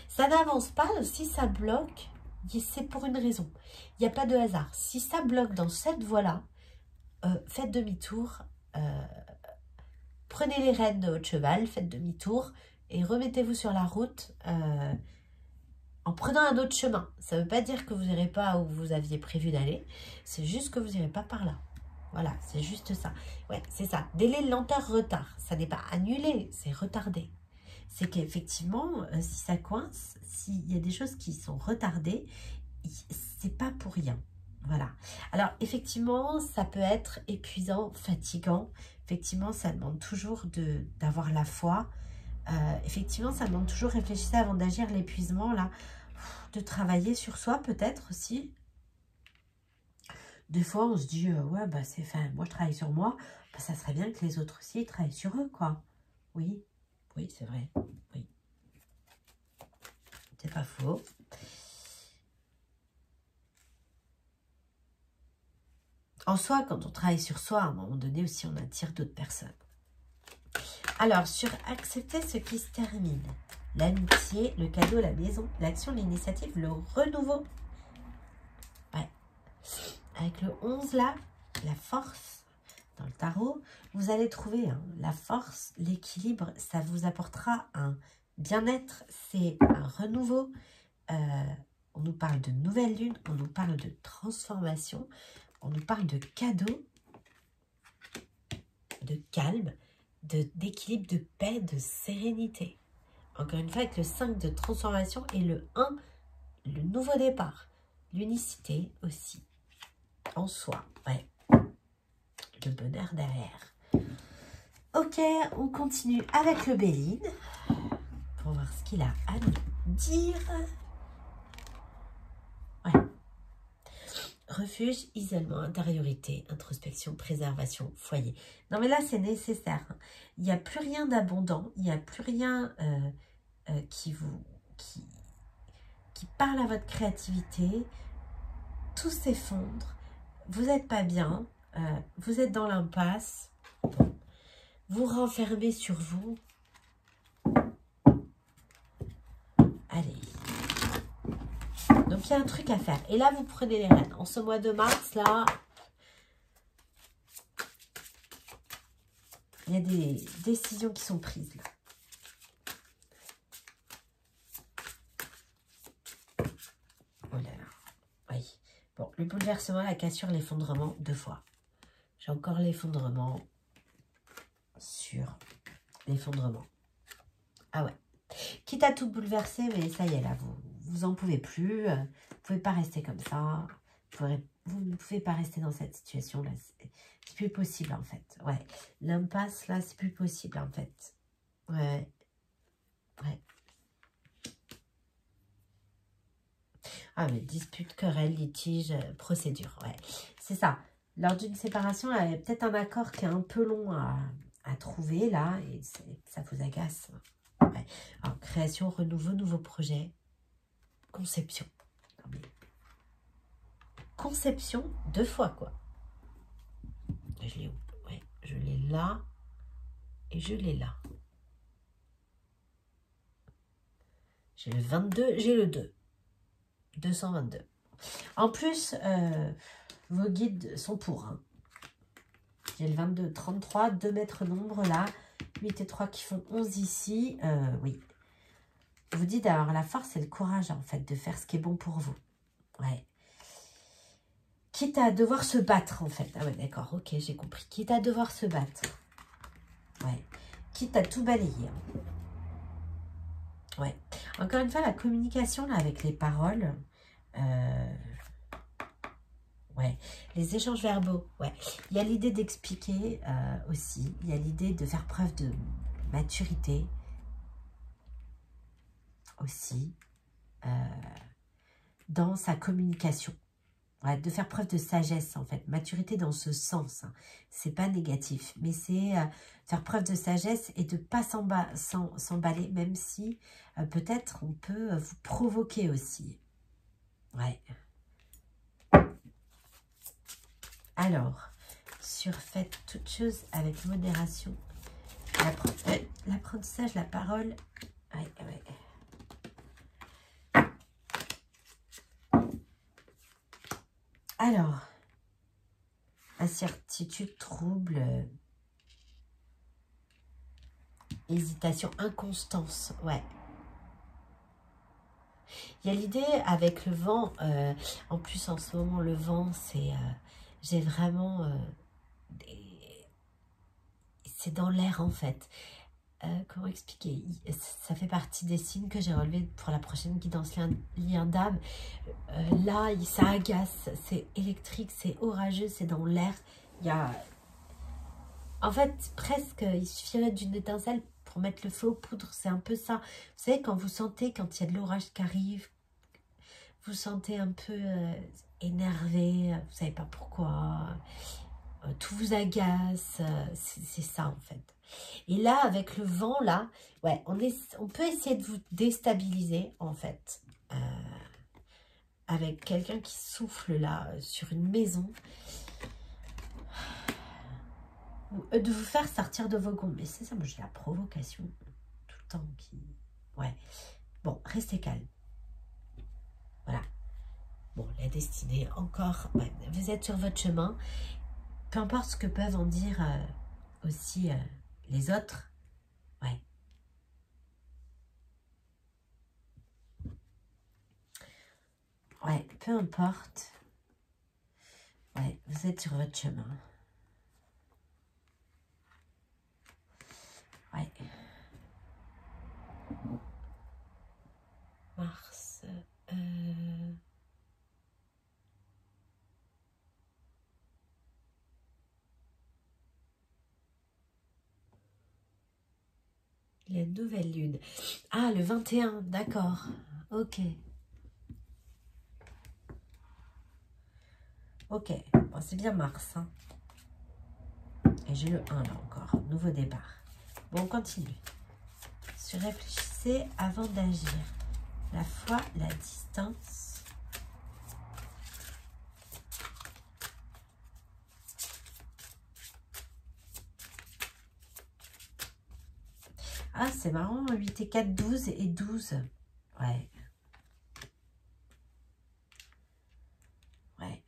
Ça n'avance pas. Si ça bloque, c'est pour une raison. Il n'y a pas de hasard. Si ça bloque dans cette voie-là, faites demi-tour. Prenez les rênes de votre cheval, faites demi-tour et remettez-vous sur la route en prenant un autre chemin. Ça ne veut pas dire que vous n'irez pas où vous aviez prévu d'aller. C'est juste que vous n'irez pas par là. Voilà, c'est juste ça. Ouais, c'est ça. Délai, lenteur, retard. Ça n'est pas annulé, c'est retardé. C'est qu'effectivement, si ça coince, s'il y a des choses qui sont retardées, c'est pas pour rien. Voilà. Alors, effectivement, ça peut être épuisant, fatigant. Effectivement, ça demande toujours d'avoir la foi. Effectivement, ça demande toujours, réfléchissez avant d'agir, l'épuisement, là, de travailler sur soi, peut-être aussi. Des fois, on se dit, ouais, c'est fin, moi, je travaille sur moi, ça serait bien que les autres aussi travaillent sur eux, quoi. Oui, oui, c'est vrai, oui. C'est pas faux. En soi, quand on travaille sur soi, à un moment donné aussi, on attire d'autres personnes. Alors, sur accepter ce qui se termine. L'amitié, le cadeau, la maison, l'action, l'initiative, le renouveau. Ouais. Avec le 11 là, la force dans le tarot, vous allez trouver la force, l'équilibre, ça vous apportera un bien-être, c'est un renouveau. On nous parle de nouvelle lune, on nous parle de transformation, on nous parle de cadeau, de calme, d'équilibre, de paix, de sérénité. Encore une fois, avec le 5 de transformation et le 1, le nouveau départ. L'unicité aussi, en soi. Ouais. Le bonheur derrière. Ok, on continue avec le Béline. Pour voir ce qu'il a à nous dire. Ouais. Refuge, isolement, intériorité, introspection, préservation, foyer. Non mais là, c'est nécessaire. Il n'y a plus rien d'abondant. Il n'y a plus rien... qui parle à votre créativité, tout s'effondre, vous n'êtes pas bien, vous êtes dans l'impasse, vous renfermez sur vous. Allez. Donc il y a un truc à faire. Et là, vous prenez les rênes. En ce mois de mars, là, il y a des décisions qui sont prises, là. Bon, le bouleversement, la cassure, l'effondrement, 2 fois. J'ai encore l'effondrement sur l'effondrement. Ah ouais. Quitte à tout bouleverser, mais ça y est, là, vous en pouvez plus. Vous ne pouvez pas rester comme ça. Vous ne pouvez pas rester dans cette situation-là. C'est plus possible, en fait. Ouais. L'impasse, là, c'est plus possible, en fait. Ouais. Ouais. Ah, mais dispute, querelle, litige, procédure, ouais. C'est ça. Lors d'une séparation, il y a peut-être un accord qui est un peu long à trouver, là, et ça vous agace. Ouais. Alors, création, renouveau, nouveau projet, conception. Non, mais... Conception, 2 fois, quoi. Je l'ai où? Ouais, je l'ai là, et je l'ai là. J'ai le 22, j'ai le 2. 222. En plus, vos guides sont pour. Hein. J'ai le 22, 33, 2 mètres d'ombre là, 8 et 3 qui font 11 ici. Oui. Vous dites d'avoir la force et le courage en fait de faire ce qui est bon pour vous. Ouais. Quitte à devoir se battre en fait. Ah ouais, d'accord, ok, j'ai compris. Quitte à devoir se battre. Ouais. Quitte à tout balayer. Ouais. Encore une fois, la communication là avec les paroles. Ouais, les échanges verbaux, ouais. Il y a l'idée d'expliquer aussi. Il y a l'idée de faire preuve de maturité aussi dans sa communication. Ouais, de faire preuve de sagesse en fait. Maturité dans ce sens. Hein. C'est pas négatif, mais c'est faire preuve de sagesse et de ne pas s'emballer, même si peut-être on peut vous provoquer aussi. Ouais. Alors, sur faites toutes choses avec modération. L'apprentissage, la parole. Ouais, ouais. Alors, incertitude, trouble, hésitation, inconstance. Ouais. Il y a l'idée avec le vent. En plus, en ce moment, le vent, c'est... j'ai vraiment... c'est dans l'air, en fait. Comment expliquer? Ça fait partie des signes que j'ai relevés pour la prochaine guidance lien d'âme. Là, ça agace, c'est électrique, c'est orageux, c'est dans l'air. Il y a... En fait, presque, il suffirait d'une étincelle pour mettre le feu aux poudres. C'est un peu ça. Vous savez, quand vous sentez, quand il y a de l'orage qui arrive, vous sentez un peu énervé, vous savez pas pourquoi, tout vous agace, c'est ça en fait. Et là, avec le vent, là, ouais, on peut essayer de vous déstabiliser en fait, avec quelqu'un qui souffle là sur une maison. de vous faire sortir de vos gonds. Mais c'est ça, moi j'ai la provocation tout le temps qui... Ouais. Bon, restez calme. Voilà. Bon, la destinée, encore, ouais, vous êtes sur votre chemin. Peu importe ce que peuvent en dire aussi les autres. Ouais. Ouais, peu importe. Ouais, vous êtes sur votre chemin. Ouais. Mars. La nouvelle lune. Ah, le 21, d'accord. Ok. Ok, bon, c'est bien Mars. Hein. Et j'ai le 1 là encore. Nouveau départ. Bon, on continue. Réfléchissez avant d'agir. La foi, la distance. Ah, c'est marrant. 8 et 4, 12 et 12. Ouais. Ouais.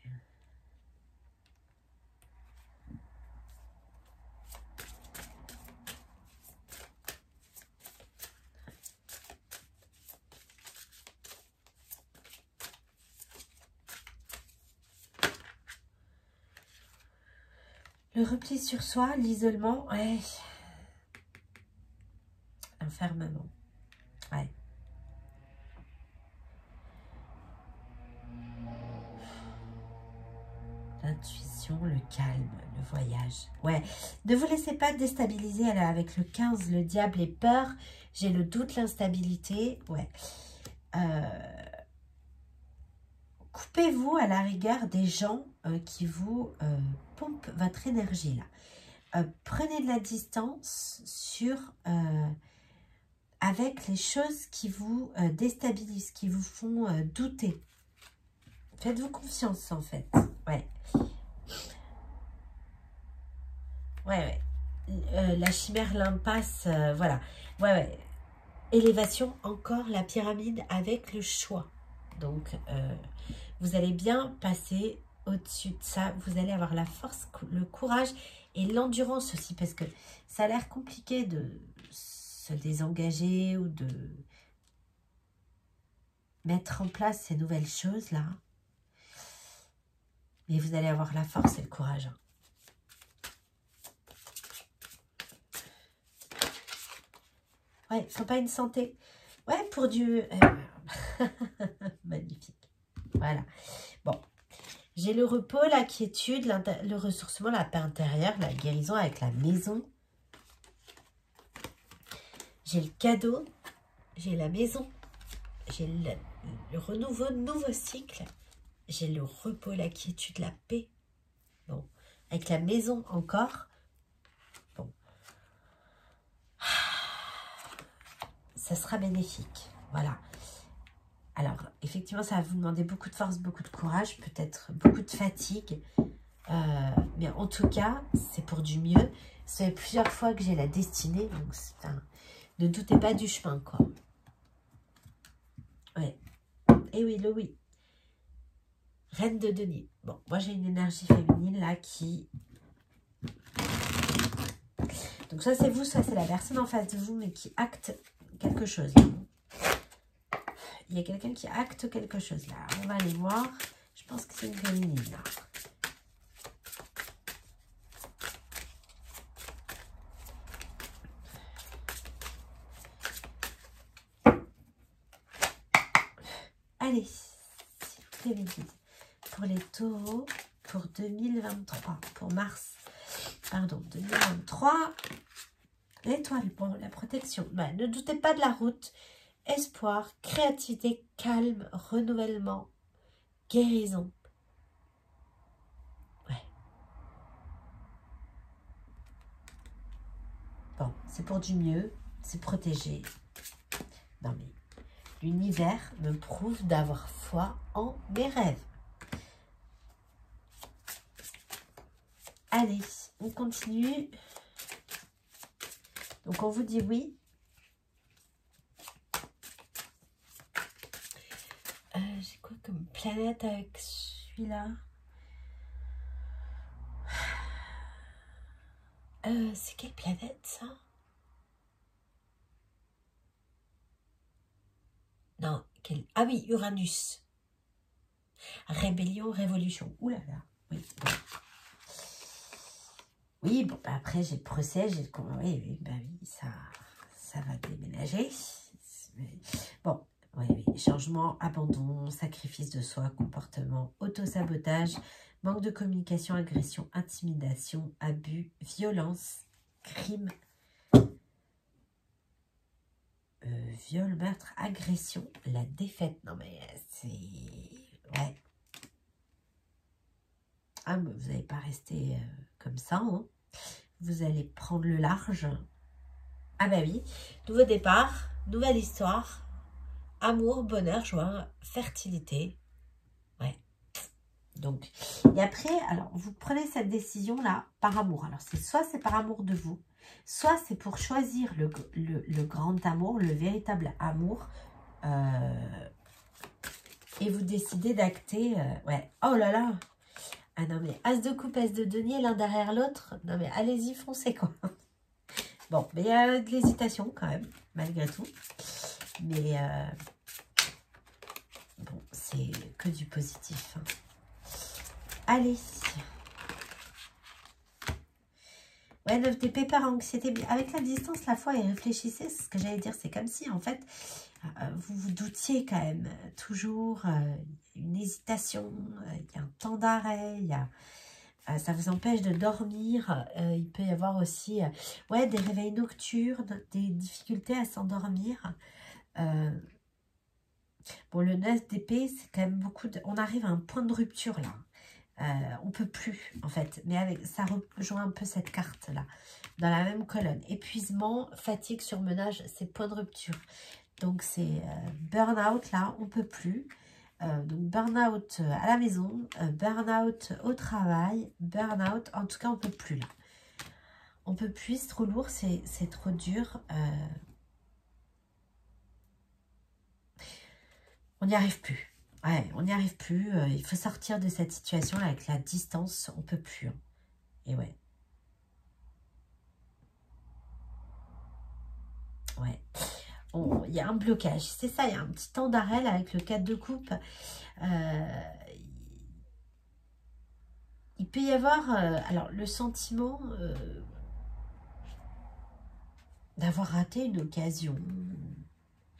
Le repli sur soi, l'isolement, ouais. Enfermement. Ouais. L'intuition, le calme, le voyage. Ouais. Ne vous laissez pas déstabiliser avec le 15, le diable, les peurs. J'ai le doute, l'instabilité. Ouais. Coupez-vous à la rigueur des gens qui vous pompent votre énergie là. Prenez de la distance sur avec les choses qui vous déstabilisent, qui vous font douter. Faites-vous confiance en fait. Ouais. Ouais, ouais. La chimère, l'impasse, voilà. Ouais, ouais. Élévation, encore la pyramide avec le choix. Donc, vous allez bien passer au-dessus de ça. Vous allez avoir la force, le courage et l'endurance aussi. Parce que ça a l'air compliqué de se désengager ou de mettre en place ces nouvelles choses-là. Mais vous allez avoir la force et le courage. Ouais, il faut pas une santé. Ouais, pour du... Magnifique. Voilà. Bon. J'ai le repos, la quiétude, le ressourcement, la paix intérieure, la guérison avec la maison. J'ai le cadeau. J'ai la maison. J'ai le renouveau, nouveau cycle. J'ai le repos, la quiétude, la paix. Bon. Avec la maison encore. Bon. Ça sera bénéfique. Voilà. Alors, effectivement, ça va vous demander beaucoup de force, beaucoup de courage, peut-être beaucoup de fatigue. Mais en tout cas, c'est pour du mieux. Ça fait plusieurs fois que j'ai la destinée. Donc, ne doutez pas du chemin, quoi. Ouais. Et oui, le oui. Reine de denier. Bon, moi, j'ai une énergie féminine, là, qui... Donc, ça, c'est vous, ça, c'est la personne en face de vous, mais qui acte quelque chose. Il y a quelqu'un qui acte quelque chose, là. On va aller voir. Je pense que c'est une féminine, là. Allez, s'il vous plaît, mes guides. Pour les taureaux, pour 2023, pour mars, pardon, 2023, l'étoile, bon, la protection. Bah, ne doutez pas de la route. Espoir, créativité, calme, renouvellement, guérison. Ouais. Bon, c'est pour du mieux, c'est protégé. Non mais, l'univers me prouve d'avoir foi en mes rêves. Allez, on continue. Donc, on vous dit oui. J'ai quoi comme planète avec celui-là? C'est quelle planète, ça? Non, quel... Ah oui, Uranus. Rébellion, révolution. Ouh là là. Oui. Oui, bon, bah après, j'ai le procès, j'ai le... Oui, oui, bah oui, ça va déménager. Bon, oui, oui. Changement, abandon, sacrifice de soi, comportement, autosabotage, manque de communication, agression, intimidation, abus, violence, crime, viol, meurtre, agression, la défaite. Non, mais c'est... Ouais. Ah, mais vous n'allez pas rester comme ça, hein. Vous allez prendre le large. Ah bah oui. Nouveau départ, nouvelle histoire. Amour, bonheur, joie, fertilité. Ouais. Donc, et après, alors, vous prenez cette décision-là par amour. Alors, soit c'est par amour de vous, soit c'est pour choisir le grand amour, le véritable amour. Et vous décidez d'acter... ouais. Oh là là. Ah non, mais as de coupe, as de denier, l'un derrière l'autre. Non, mais allez-y, foncez, quoi. Bon, mais il y a de l'hésitation, quand même, malgré tout. Mais, bon, c'est que du positif. Hein. Allez. Ouais, 9 d'épée par anxiété. Avec la distance, la foi, et réfléchissez, c'est ce que j'allais dire. C'est comme si, en fait, vous vous doutiez quand même. Toujours une hésitation, il y a un temps d'arrêt, il y a... ça vous empêche de dormir. Il peut y avoir aussi ouais, des réveils nocturnes, des difficultés à s'endormir. Bon, le 9 d'épée, c'est quand même beaucoup de... On arrive à un point de rupture là. On ne peut plus, en fait. Mais avec ça rejoint un peu cette carte-là. Dans la même colonne. Épuisement, fatigue, surmenage, c'est point de rupture. Donc, c'est burn-out, là, on ne peut plus. Donc, burn-out à la maison, burn-out au travail, burn-out, en tout cas, on ne peut plus, là. On ne peut plus, c'est trop lourd, c'est trop dur. On n'y arrive plus. Ouais, on n'y arrive plus. Il faut sortir de cette situation-là avec la distance. On ne peut plus. Hein. Et ouais. Ouais. Il y a un blocage. C'est ça, il y a un petit temps d'arrêt là avec le 4 de coupe. Il peut y avoir alors le sentiment d'avoir raté une occasion.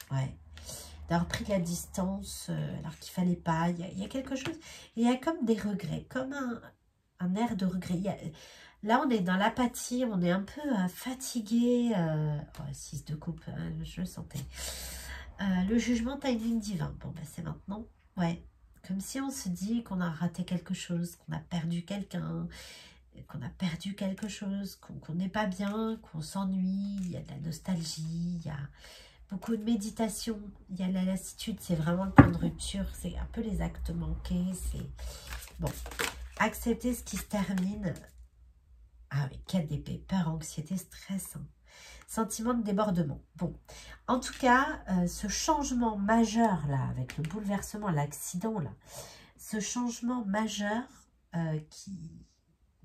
Ouais. D'avoir pris de la distance alors qu'il ne fallait pas. Il y a quelque chose. Il y a comme des regrets, comme un air de regret. Là, on est dans l'apathie, on est un peu fatigué. 6 de coupe, hein, je le sentais. Le jugement, timing divin. Bon, ben, c'est maintenant. Ouais. Comme si on se dit qu'on a raté quelque chose, qu'on a perdu quelqu'un, qu'on a perdu quelque chose, qu'on n'est pas bien, qu'on s'ennuie. Il y a de la nostalgie, il y a... beaucoup de méditation, il y a la lassitude, c'est vraiment le point de rupture, c'est un peu les actes manqués, c'est... Bon, accepter ce qui se termine. Ah oui, 4 d'épée, peur, anxiété, stress, hein. Sentiment de débordement. Bon, en tout cas, ce changement majeur, là, avec le bouleversement, l'accident, là, ce changement majeur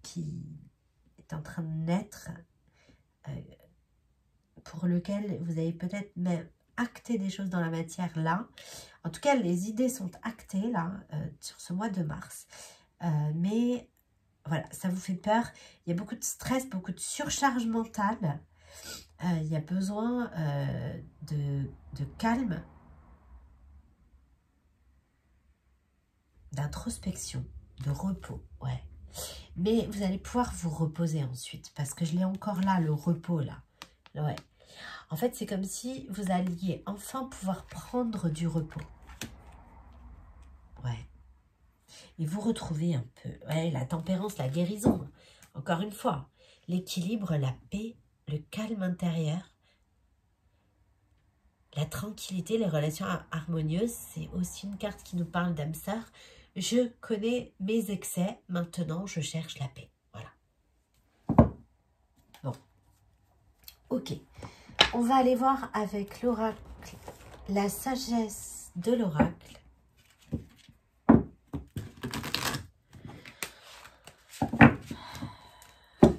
qui est en train de naître... pour lequel vous avez peut-être même acté des choses dans la matière là. En tout cas, les idées sont actées là, sur ce mois de mars. Mais voilà, ça vous fait peur. Il y a beaucoup de stress, beaucoup de surcharge mentale. Il y a besoin de calme, d'introspection, de repos. Ouais. Mais vous allez pouvoir vous reposer ensuite. Parce que je l'ai encore là, le repos là. Ouais. En fait, c'est comme si vous alliez enfin pouvoir prendre du repos. Ouais. Et vous retrouvez un peu. Ouais, la tempérance, la guérison. Encore une fois, l'équilibre, la paix, le calme intérieur, la tranquillité, les relations harmonieuses. C'est aussi une carte qui nous parle d'âme sœur. Je connais mes excès. Maintenant, je cherche la paix. Voilà. Ok, on va aller voir avec l'oracle, la sagesse de l'oracle.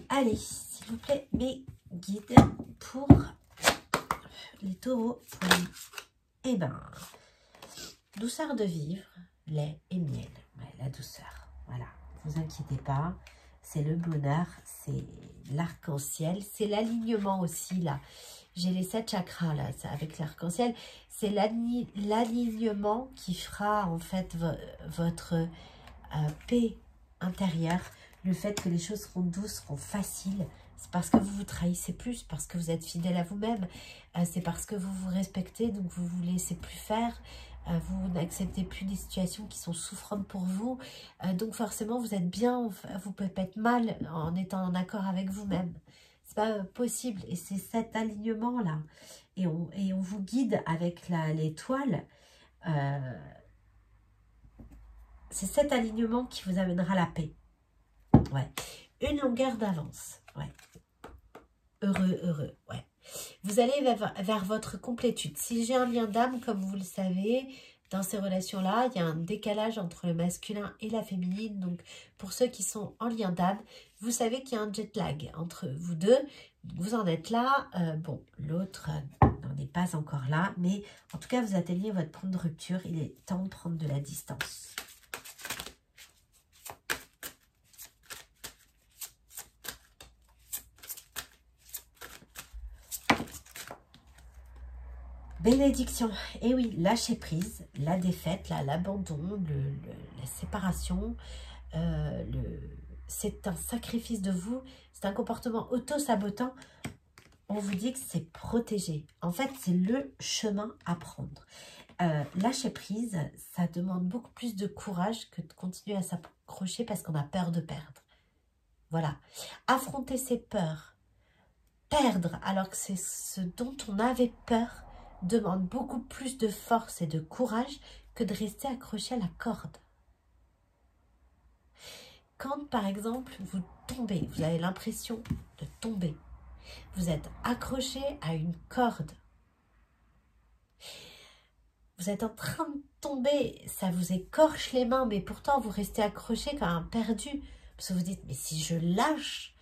Allez, s'il vous plaît, mes guides pour les taureaux. Eh ben, douceur de vivre, lait et miel. Ouais, la douceur, voilà, vous inquiétez pas. C'est le bonheur, c'est l'arc-en-ciel, c'est l'alignement aussi, là. J'ai les 7 chakras, là, avec l'arc-en-ciel. C'est l'alignement qui fera, en fait, votre paix intérieure. Le fait que les choses seront douces, seront faciles. C'est parce que vous vous trahissez plus, parce que vous êtes fidèle à vous-même. C'est parce que vous vous respectez, donc vous vous laissez plus faire. Vous n'acceptez plus des situations qui sont souffrantes pour vous. Donc forcément, vous êtes bien, vous pouvez pas être mal en étant en accord avec vous-même. C'est pas possible. Et c'est cet alignement-là. Et on vous guide avec l'étoile. C'est cet alignement qui vous amènera la paix. Ouais. Une longueur d'avance. Ouais. Heureux, heureux. Ouais. Vous allez vers votre complétude. Si j'ai un lien d'âme, comme vous le savez, dans ces relations-là, il y a un décalage entre le masculin et la féminine. Donc, pour ceux qui sont en lien d'âme, vous savez qu'il y a un jet lag entre vous deux. Vous en êtes là. Bon, l'autre n'en est pas encore là. Mais en tout cas, vous atteignez votre point de rupture. Il est temps de prendre de la distance. Bénédiction. Et oui, lâcher prise, la défaite, l'abandon, la séparation, c'est un sacrifice de vous, c'est un comportement auto-sabotant. On vous dit que c'est protégé. En fait, c'est le chemin à prendre. Lâcher prise, ça demande beaucoup plus de courage que de continuer à s'accrocher parce qu'on a peur de perdre. Voilà. Affronter ses peurs, perdre alors que c'est ce dont on avait peur, demande beaucoup plus de force et de courage que de rester accroché à la corde. Quand, par exemple, vous tombez, vous avez l'impression de tomber, vous êtes accroché à une corde, vous êtes en train de tomber, ça vous écorche les mains, mais pourtant vous restez accroché comme un perdu, parce que vous dites, mais si je lâche,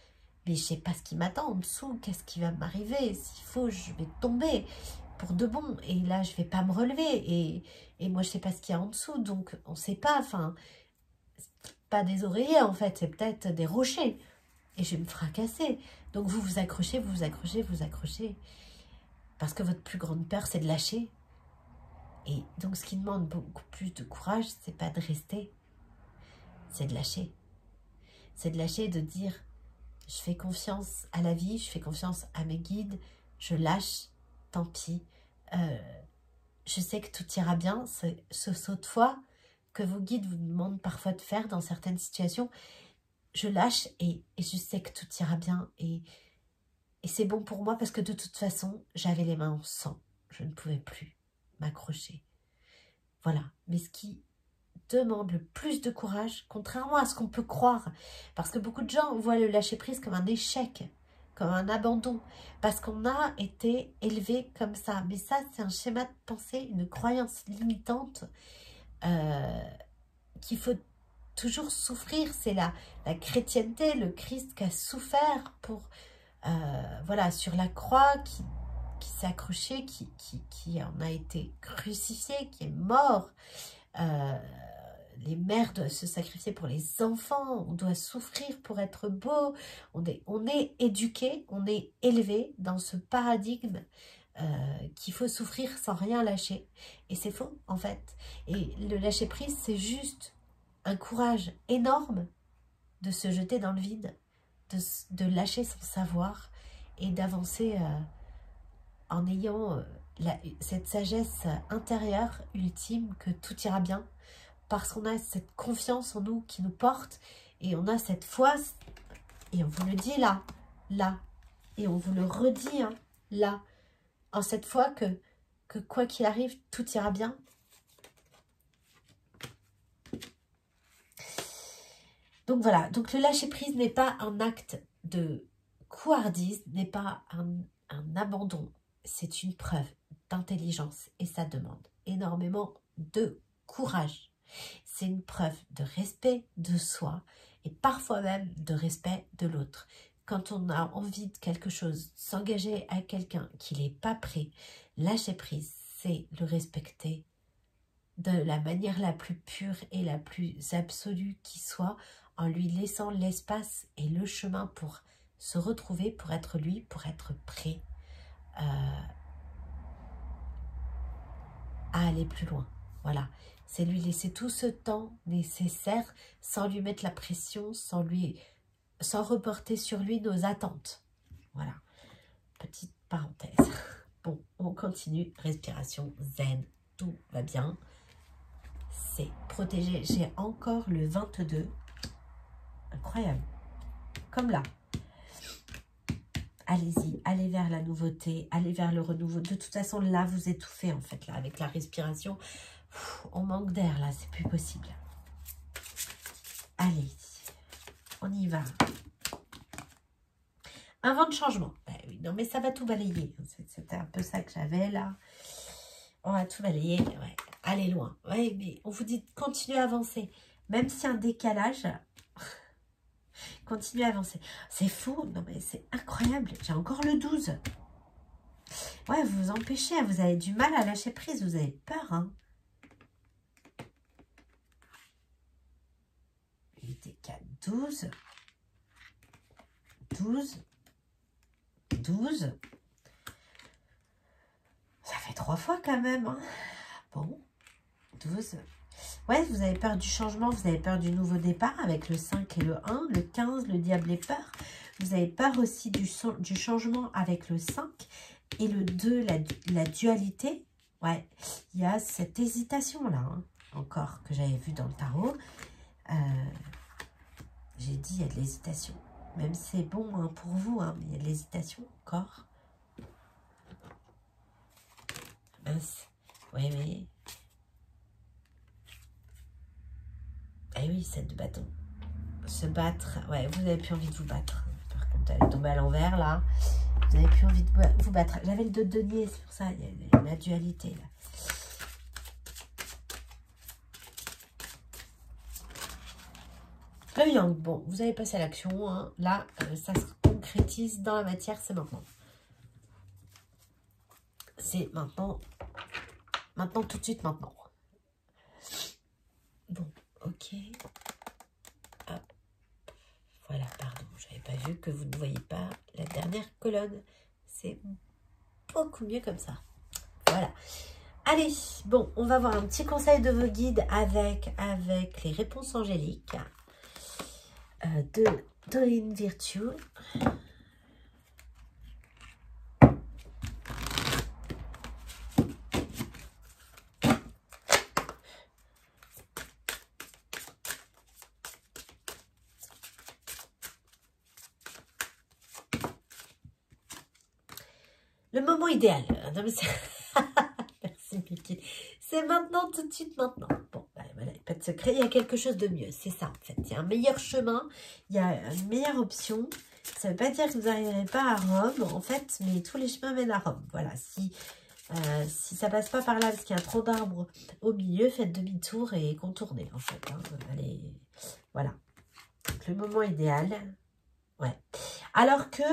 mais je ne sais pas ce qui m'attend en dessous, qu'est-ce qui va m'arriver, s'il faut, je vais tomber pour de bon, et là je vais pas me relever, et moi je sais pas ce qu'il y a en dessous, donc on sait pas, enfin, pas des oreillers en fait, c'est peut-être des rochers, et je vais me fracasser. Donc vous vous accrochez, vous vous accrochez, vous vous accrochez, parce que votre plus grande peur c'est de lâcher, et donc ce qui demande beaucoup plus de courage, c'est pas de rester, c'est de lâcher, de dire, je fais confiance à la vie, je fais confiance à mes guides, je lâche, tant pis, je sais que tout ira bien, ce saut de foi que vos guides vous demandent parfois de faire dans certaines situations, je lâche et je sais que tout ira bien et c'est bon pour moi parce que de toute façon, j'avais les mains en sang, je ne pouvais plus m'accrocher. Voilà, mais ce qui demande le plus de courage, contrairement à ce qu'on peut croire, parce que beaucoup de gens voient le lâcher-prise comme un échec, comme un abandon, parce qu'on a été élevé comme ça. Mais ça, c'est un schéma de pensée, une croyance limitante qu'il faut toujours souffrir. C'est la chrétienté, le Christ qui a souffert pour, voilà, sur la croix, qui s'est accroché, qui en a été crucifié, qui est mort. Les mères doivent se sacrifier pour les enfants, on doit souffrir pour être beau, on est éduqué, on est élevé dans ce paradigme qu'il faut souffrir sans rien lâcher. Et c'est faux en fait. Et le lâcher prise, c'est juste un courage énorme de se jeter dans le vide, de lâcher son savoir et d'avancer en ayant cette sagesse intérieure ultime que tout ira bien. Parce qu'on a cette confiance en nous qui nous porte et on a cette foi et on vous le dit là, et on vous le redit hein, là, en cette foi que quoi qu'il arrive, tout ira bien. Donc voilà, donc le lâcher prise n'est pas un acte de couardise, n'est pas un abandon, c'est une preuve d'intelligence et ça demande énormément de courage. C'est une preuve de respect de soi et parfois même de respect de l'autre. Quand on a envie de quelque chose, s'engager à quelqu'un qui n'est pas prêt, lâcher prise, c'est le respecter de la manière la plus pure et la plus absolue qui soit, en lui laissant l'espace et le chemin pour se retrouver, pour être lui, pour être prêt à aller plus loin. Voilà, c'est lui laisser tout ce temps nécessaire sans lui mettre la pression, sans reporter sur lui nos attentes. Voilà, petite parenthèse. Bon, on continue, respiration zen, tout va bien. C'est protégé, j'ai encore le 22. Incroyable, comme là. Allez-y, allez vers la nouveauté, allez vers le renouveau. De toute façon, là, vous étouffez en fait, là, avec la respiration. On manque d'air, là, c'est plus possible. Allez, on y va. Un vent de changement. Ben oui, non, mais ça va tout balayer. C'était un peu ça que j'avais, là. On va tout balayer, ouais. Allez loin. Ouais, mais on vous dit de continuer à avancer. Même s'il y a un décalage... Continuez à avancer. C'est fou, non mais c'est incroyable. J'ai encore le 12. Ouais, vous vous empêchez, vous avez du mal à lâcher prise, vous avez peur. Hein. 8 et 4, 12. 12. 12. Ça fait 3 fois quand même. Hein. Bon, 12. Ouais, vous avez peur du changement, vous avez peur du nouveau départ avec le 5 et le 1, le 15, le diable est peur. Vous avez peur aussi du changement avec le 5 et le 2, la dualité. Ouais, il y a cette hésitation-là, hein, encore, que j'avais vu dans le tarot. J'ai dit, il y a de l'hésitation. Même si c'est bon hein, pour vous, hein, mais il y a de l'hésitation encore. Mince. Ouais, mais... Ah oui, 7 de bâton. Se battre. Ouais, vous n'avez plus envie de vous battre. Par contre, elle est tombée à l'envers, là. Vous n'avez plus envie de vous battre. J'avais le 2 de denier, c'est pour ça. Il y a la dualité, là. Le yang. Bon, vous avez passé à l'action. Hein. Là, ça se concrétise dans la matière. C'est maintenant. C'est maintenant. Maintenant, tout de suite, maintenant. Bon, ok. Hop. Voilà, pardon, j'avais pas vu que vous ne voyez pas la dernière colonne. C'est beaucoup mieux comme ça. Voilà. Allez, bon, on va voir un petit conseil de vos guides avec les réponses angéliques de Dorine Virtue. Le moment idéal. Non, mais merci Mickey. C'est maintenant, tout de suite, maintenant. Bon, ben, voilà, pas de secret. Il y a quelque chose de mieux. C'est ça, en fait. Il y a un meilleur chemin. Il y a une meilleure option. Ça ne veut pas dire que vous n'arriverez pas à Rome, en fait, mais tous les chemins mènent à Rome. Voilà, si ça passe pas par là parce qu'il y a trop d'arbres au milieu, faites demi-tour et contournez, en fait. Hein. Allez, voilà. Donc, le moment idéal. Ouais. Alors que,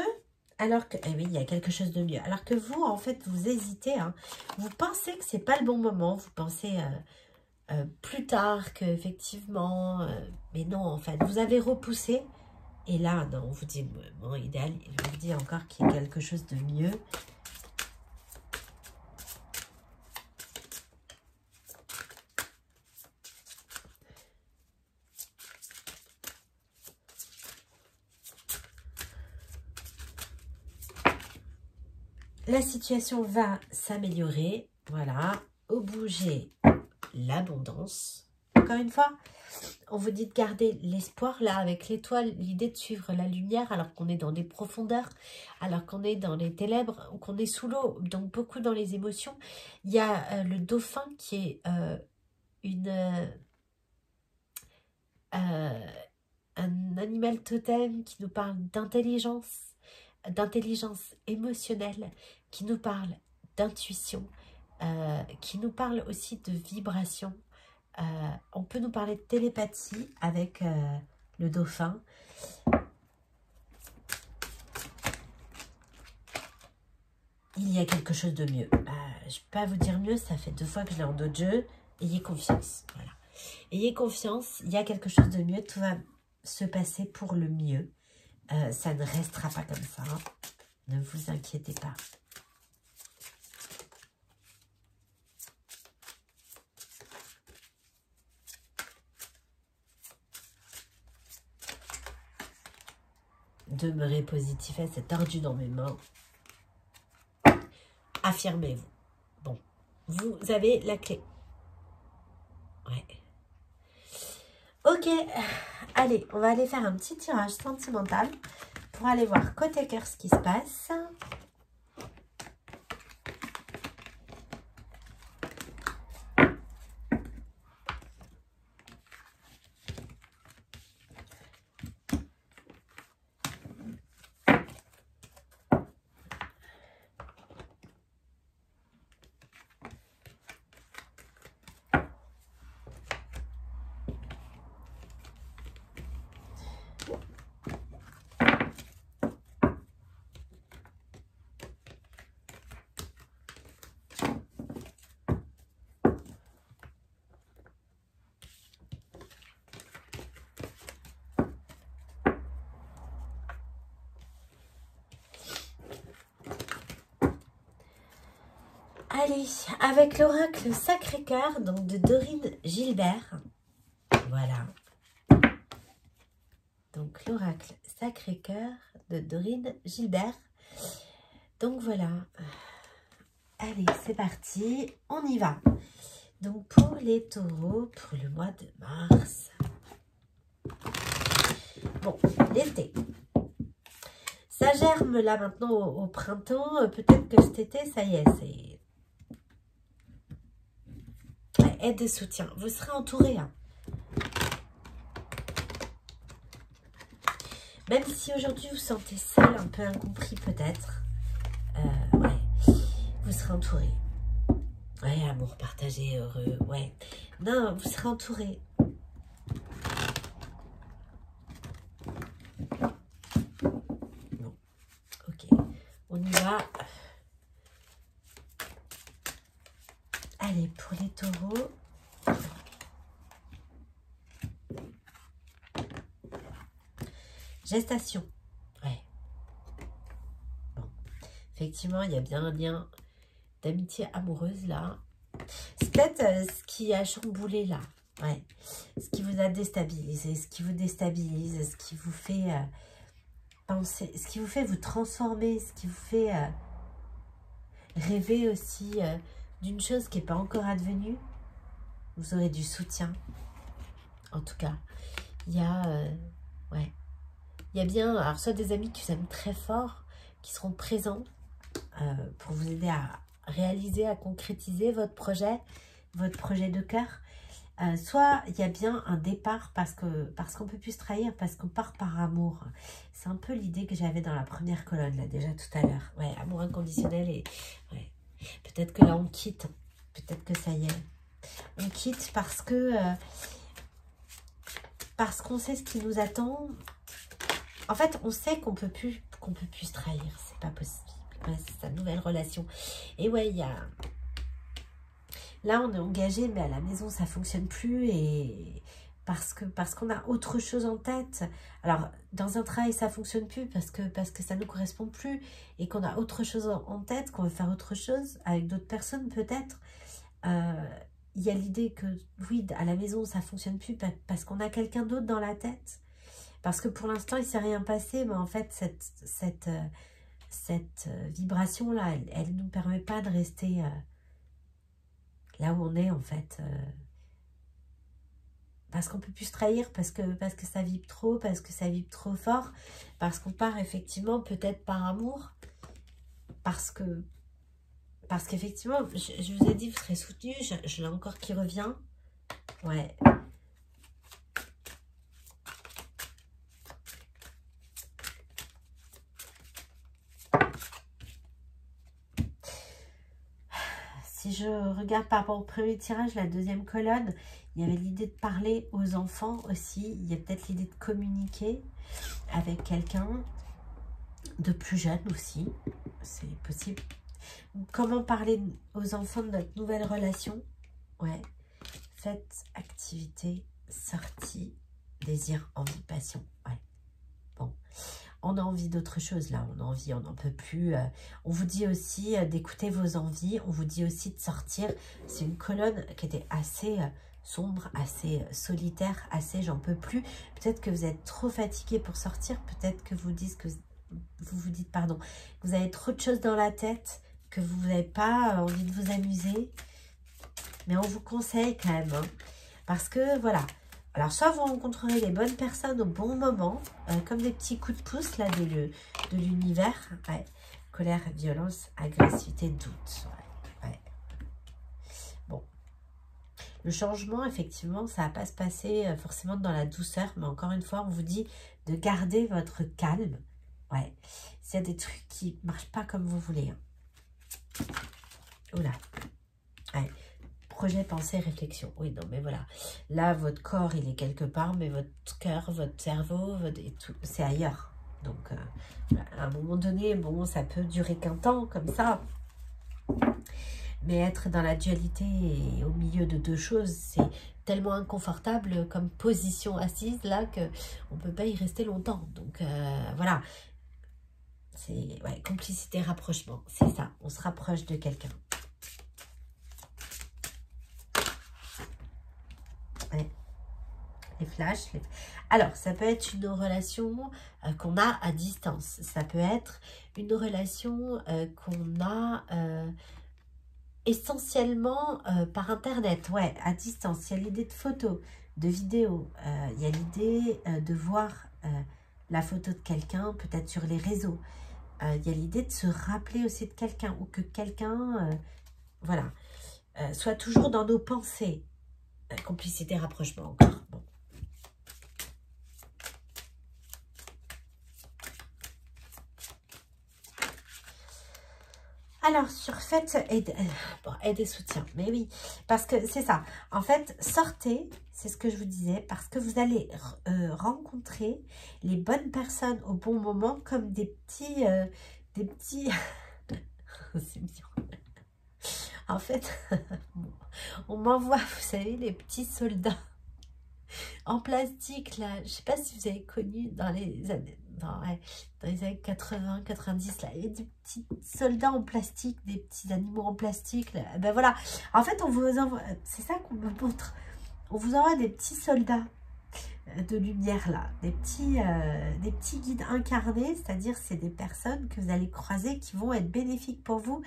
eh oui, il y a quelque chose de mieux. Alors que vous, en fait, vous hésitez. Hein. Vous pensez que c'est pas le bon moment. Vous pensez plus tard qu'effectivement. Mais non, en fait, vous avez repoussé. Et là, non, on vous dit, bon, idéal, je vous dis encore qu'il y a quelque chose de mieux. La situation va s'améliorer. Voilà. Au bouger, l'abondance. Encore une fois, on vous dit de garder l'espoir. Là, avec l'étoile, l'idée de suivre la lumière alors qu'on est dans des profondeurs, alors qu'on est dans les ténèbres, ou qu'on est sous l'eau, donc beaucoup dans les émotions. Il y a le dauphin qui est un animal totem qui nous parle d'intelligence, d'intelligence émotionnelle, qui nous parle d'intuition, qui nous parle aussi de vibration. On peut nous parler de télépathie avec le dauphin. Il y a quelque chose de mieux. Je ne peux pas vous dire mieux, ça fait 2 fois que je l'ai en dos de jeu. Ayez confiance. Voilà. Ayez confiance, il y a quelque chose de mieux. Tout va se passer pour le mieux. Ça ne restera pas comme ça. Ne vous inquiétez pas. Demeurez positif, c'est tordu dans mes mains. Affirmez-vous. Bon, vous avez la clé. Ouais. Ok, allez, on va aller faire un petit tirage sentimental pour aller voir côté cœur ce qui se passe. Allez, avec l'oracle Sacré-Cœur, donc de Dorine Gilbert. Voilà. Donc l'oracle Sacré-Cœur de Dorine Gilbert. Donc voilà. Allez, c'est parti. On y va. Donc pour les taureaux, pour le mois de mars. Bon, l'été. Ça germe là maintenant au printemps. Peut-être que cet été, ça y est, c'est... Aide et soutien. Vous serez entouré. Hein. Même si aujourd'hui vous vous sentez seul, un peu incompris peut-être. Ouais. Vous serez entouré. Ouais, amour partagé, heureux. Ouais. Non, vous serez entouré. Bon. Ok. On y va. Allez, pour les taureaux. Gestation. Ouais. Bon. Effectivement, il y a bien un lien d'amitié amoureuse là. C'est peut-être ce qui a chamboulé là. Ouais. Ce qui vous a déstabilisé, ce qui vous déstabilise, ce qui vous fait penser, ce qui vous fait vous transformer, ce qui vous fait rêver aussi d'une chose qui n'est pas encore advenue. Vous aurez du soutien. En tout cas, il y a... ouais. Il y a bien, alors soit des amis qui vous aiment très fort, qui seront présents pour vous aider à réaliser, à concrétiser votre projet de cœur. Soit il y a bien un départ parce qu'on peut plus se trahir, parce qu'on part par amour. C'est un peu l'idée que j'avais dans la première colonne, là, déjà tout à l'heure. Ouais, amour inconditionnel et... Ouais. Peut-être que là, on quitte. Peut-être que ça y est. On quitte parce qu'on sait ce qui nous attend. En fait, on sait qu'on peut plus se trahir. C'est pas possible. Ouais, c'est sa nouvelle relation. Et ouais, il y a... Là, on est engagé, mais à la maison, ça fonctionne plus. Et parce qu'on a autre chose en tête. Alors, dans un travail, ça fonctionne plus parce que ça ne nous correspond plus. Et qu'on a autre chose en tête, qu'on veut faire autre chose avec d'autres personnes, peut-être. Il y a l'idée que, oui, à la maison, ça fonctionne plus parce qu'on a quelqu'un d'autre dans la tête. Parce que pour l'instant, il ne s'est rien passé, mais en fait, cette vibration-là, elle ne nous permet pas de rester là où on est, en fait. Parce qu'on ne peut plus se trahir, parce que ça vibre trop, parce que ça vibre trop fort, parce qu'on part effectivement peut-être par amour, parce qu'effectivement, je vous ai dit, vous serez soutenu, je l'ai encore qui revient. Ouais. Si je regarde par rapport au premier tirage, la deuxième colonne, il y avait l'idée de parler aux enfants aussi. Il y a peut-être l'idée de communiquer avec quelqu'un de plus jeune aussi. C'est possible. Comment parler aux enfants de notre nouvelle relation? Ouais. Fête, activité, sortie, désir, envie, passion. Ouais. Bon. On a envie d'autre chose là, on a envie, on n'en peut plus. On vous dit aussi d'écouter vos envies, on vous dit aussi de sortir. C'est une colonne qui était assez sombre, assez solitaire, assez j'en peux plus. Peut-être que vous êtes trop fatigué pour sortir, peut-être que vous dites que vous dites pardon, que vous avez trop de choses dans la tête, que vous n'avez pas envie de vous amuser. Mais on vous conseille quand même, hein, parce que voilà. Alors, soit vous rencontrerez les bonnes personnes au bon moment, comme des petits coups de pouce là de l'univers. Ouais. Colère, violence, agressivité, doute. Ouais. Ouais. Bon. Le changement, effectivement, ça ne va pas se passer forcément dans la douceur, mais encore une fois, on vous dit de garder votre calme. Ouais. S'il y a des trucs qui ne marchent pas comme vous voulez. Hein. Oula. Ouais. Projet, pensée, réflexion. Oui, non, mais voilà. Là, votre corps, il est quelque part, mais votre cœur, votre cerveau, c'est ailleurs. Donc, à un moment donné, bon, ça peut durer qu'un temps, comme ça. Mais être dans la dualité et au milieu de deux choses, c'est tellement inconfortable comme position assise, là, qu'on ne peut pas y rester longtemps. Donc, voilà. C'est, ouais, complicité, rapprochement. C'est ça. On se rapproche de quelqu'un. Ouais. Les flashs. Alors, ça peut être une relation qu'on a à distance. Ça peut être une relation qu'on a essentiellement par Internet. Ouais, à distance. Il y a l'idée de photos, de vidéos. Il y a l'idée de voir la photo de quelqu'un, peut-être sur les réseaux. Il y a l'idée de se rappeler aussi de quelqu'un ou que quelqu'un, voilà, soit toujours dans nos pensées. Complicité, rapprochement encore. Bon. Alors, sur fait, aide et soutien. Mais oui, parce que c'est ça. En fait, sortez, c'est ce que je vous disais, parce que vous allez rencontrer les bonnes personnes au bon moment comme des petits... c'est mignon. En fait, on m'envoie, vous savez, les petits soldats en plastique, là. Je ne sais pas si vous avez connu dans les années... dans les années 80, 90, là, il y a des petits soldats en plastique, des petits animaux en plastique. Là. Ben voilà, en fait, on vous envoie, c'est ça qu'on me montre. On vous envoie des petits soldats de lumière, là, des petits guides incarnés, c'est-à-dire c'est des personnes que vous allez croiser qui vont être bénéfiques pour vous,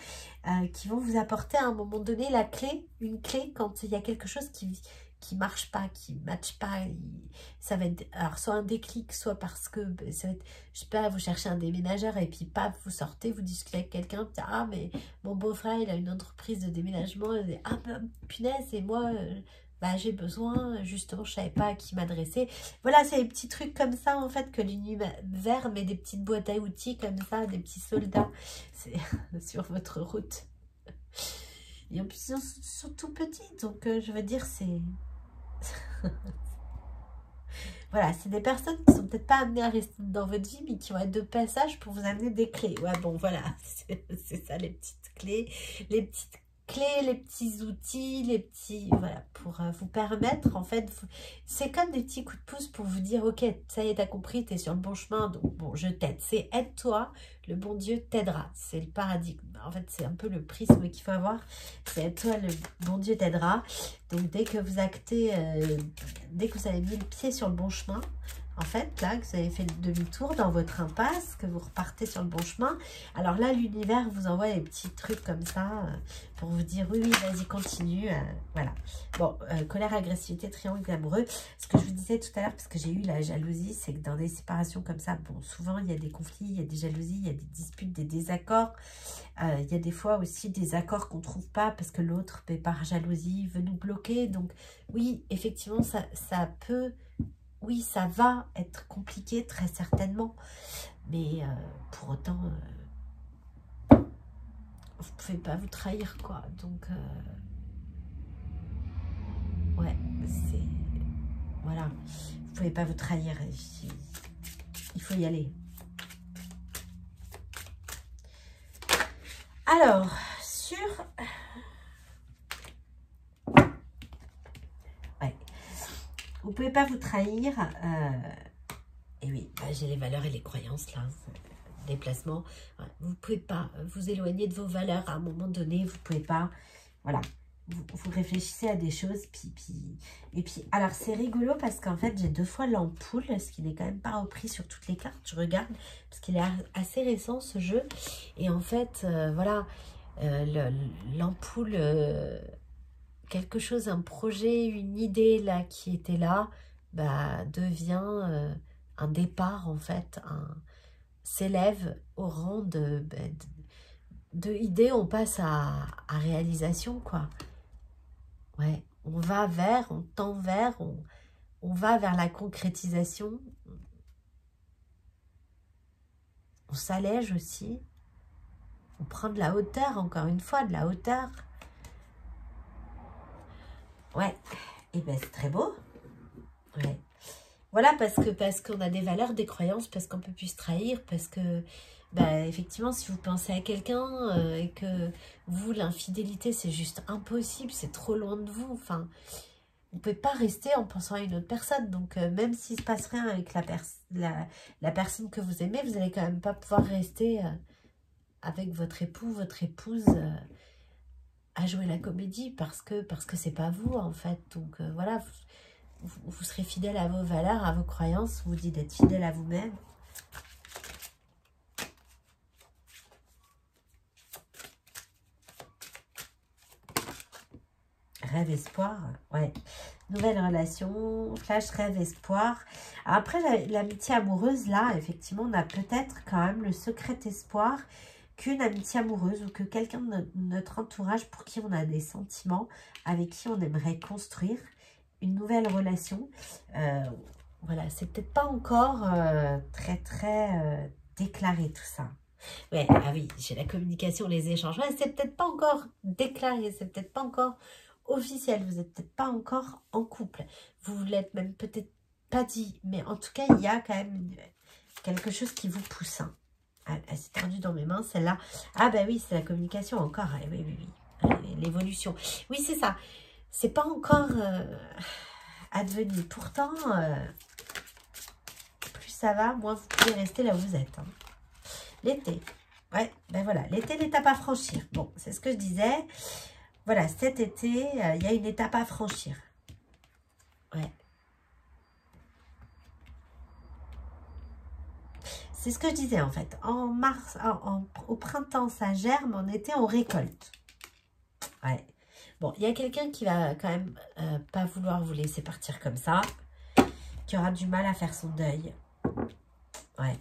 qui vont vous apporter à un moment donné la clé, une clé quand il y a quelque chose qui marche pas, qui matche pas, ça va être alors soit un déclic, soit parce que ça va être, je sais pas, vous cherchez un déménageur et puis paf, vous sortez, vous discutez avec quelqu'un, ah mais mon beau-frère il a une entreprise de déménagement, et, ah bah, punaise, et moi bah, j'ai besoin, justement je savais pas à qui m'adresser. Voilà, c'est des petits trucs comme ça en fait que l'univers met des petites boîtes à outils comme ça, des petits soldats sur votre route. Et en plus, ils sont tout petits, donc je veux dire, c'est... Voilà, c'est des personnes qui sont peut-être pas amenées à rester dans votre vie, mais qui vont être de passage pour vous amener des clés. Ouais, bon, voilà, c'est ça, les petites clés, les petits outils, les petits... Voilà, pour vous permettre, en fait, c'est comme des petits coups de pouce pour vous dire, ok, ça y est, t'as compris, t'es sur le bon chemin, donc bon, je t'aide. C'est aide-toi, le bon Dieu t'aidera. C'est le paradigme. En fait, c'est un peu le prisme qu'il faut avoir. C'est aide-toi, le bon Dieu t'aidera. Donc, dès que vous actez, dès que vous avez mis le pied sur le bon chemin, en fait, là, que vous avez fait le demi-tour dans votre impasse, que vous repartez sur le bon chemin, alors là, l'univers vous envoie des petits trucs comme ça pour vous dire, oui, oui, vas-y, continue. Voilà. Bon, colère, agressivité, triangle amoureux. Ce que je vous disais tout à l'heure, parce que j'ai eu la jalousie, c'est que dans des séparations comme ça, bon, souvent, il y a des conflits, il y a des jalousies, il y a des disputes, des désaccords. Il y a des fois aussi des accords qu'on ne trouve pas parce que l'autre, par jalousie, veut nous bloquer. Donc, oui, effectivement, ça peut... Oui, ça va être compliqué, très certainement. Mais pour autant, vous pouvez pas vous trahir, quoi. Donc, ouais, c'est... Voilà, vous pouvez pas vous trahir. Il faut y aller. Alors, sur... Ouais. Vous pouvez pas vous trahir. Et oui, bah, j'ai les valeurs et les croyances, là. Déplacement. Ouais, vous pouvez pas vous éloigner de vos valeurs à un moment donné. Vous pouvez pas... Voilà. Vous réfléchissez à des choses, et puis, alors c'est rigolo parce qu'en fait j'ai 2 fois l'ampoule, ce qui n'est quand même pas repris sur toutes les cartes, je regarde, parce qu'il est assez récent ce jeu, et en fait, voilà, l'ampoule, quelque chose, un projet, une idée là qui était là, bah, devient un départ en fait, s'élève au rang de idée, on passe à réalisation, quoi. Ouais, on va vers, on tend vers, on va vers la concrétisation. On s'allège aussi. On prend de la hauteur, encore une fois, de la hauteur. Ouais, et ben c'est très beau. Ouais. Voilà, parce qu'on a des valeurs, des croyances, parce qu'on peut plus se trahir, parce que, bah, effectivement, si vous pensez à quelqu'un et que vous, l'infidélité, c'est juste impossible, c'est trop loin de vous, enfin... Vous ne pouvez pas rester en pensant à une autre personne. Donc, même s'il ne se passe rien avec la personne que vous aimez, vous n'allez quand même pas pouvoir rester avec votre époux, votre épouse à jouer la comédie parce que c'est pas vous, en fait. Donc, voilà, vous serez fidèle à vos valeurs, à vos croyances. Vous dites d'être fidèle à vous-même. Rêve, espoir, ouais. Nouvelle relation, flash, rêve, espoir. Après, l'amitié amoureuse, là, effectivement, on a peut-être quand même le secret espoir qu'une amitié amoureuse ou que quelqu'un de notre entourage pour qui on a des sentiments, avec qui on aimerait construire une nouvelle relation. Voilà, c'est peut-être pas encore très déclaré tout ça. Ouais, ah oui, j'ai la communication, les échanges. Ouais, c'est peut-être pas encore déclaré, c'est peut-être pas encore officiel, vous n'êtes peut-être pas encore en couple, vous ne l'êtes même peut-être pas dit, mais en tout cas, il y a quand même quelque chose qui vous pousse. Hein. Elle s'est tendue dans mes mains, celle-là. Ah bah oui, c'est la communication encore, oui, l'évolution. Oui, c'est ça, c'est pas encore advenu. Pourtant, plus ça va, moins vous pouvez rester là où vous êtes. Hein. L'été, ouais, ben voilà, l'été, l'étape à franchir. Bon, c'est ce que je disais. Voilà, cet été, il y a une étape à franchir. Ouais. C'est ce que je disais en fait. En mars, au printemps, ça germe. En été, on récolte. Ouais. Bon, il y a quelqu'un qui va quand même pas vouloir vous laisser partir comme ça. Qui aura du mal à faire son deuil. Ouais.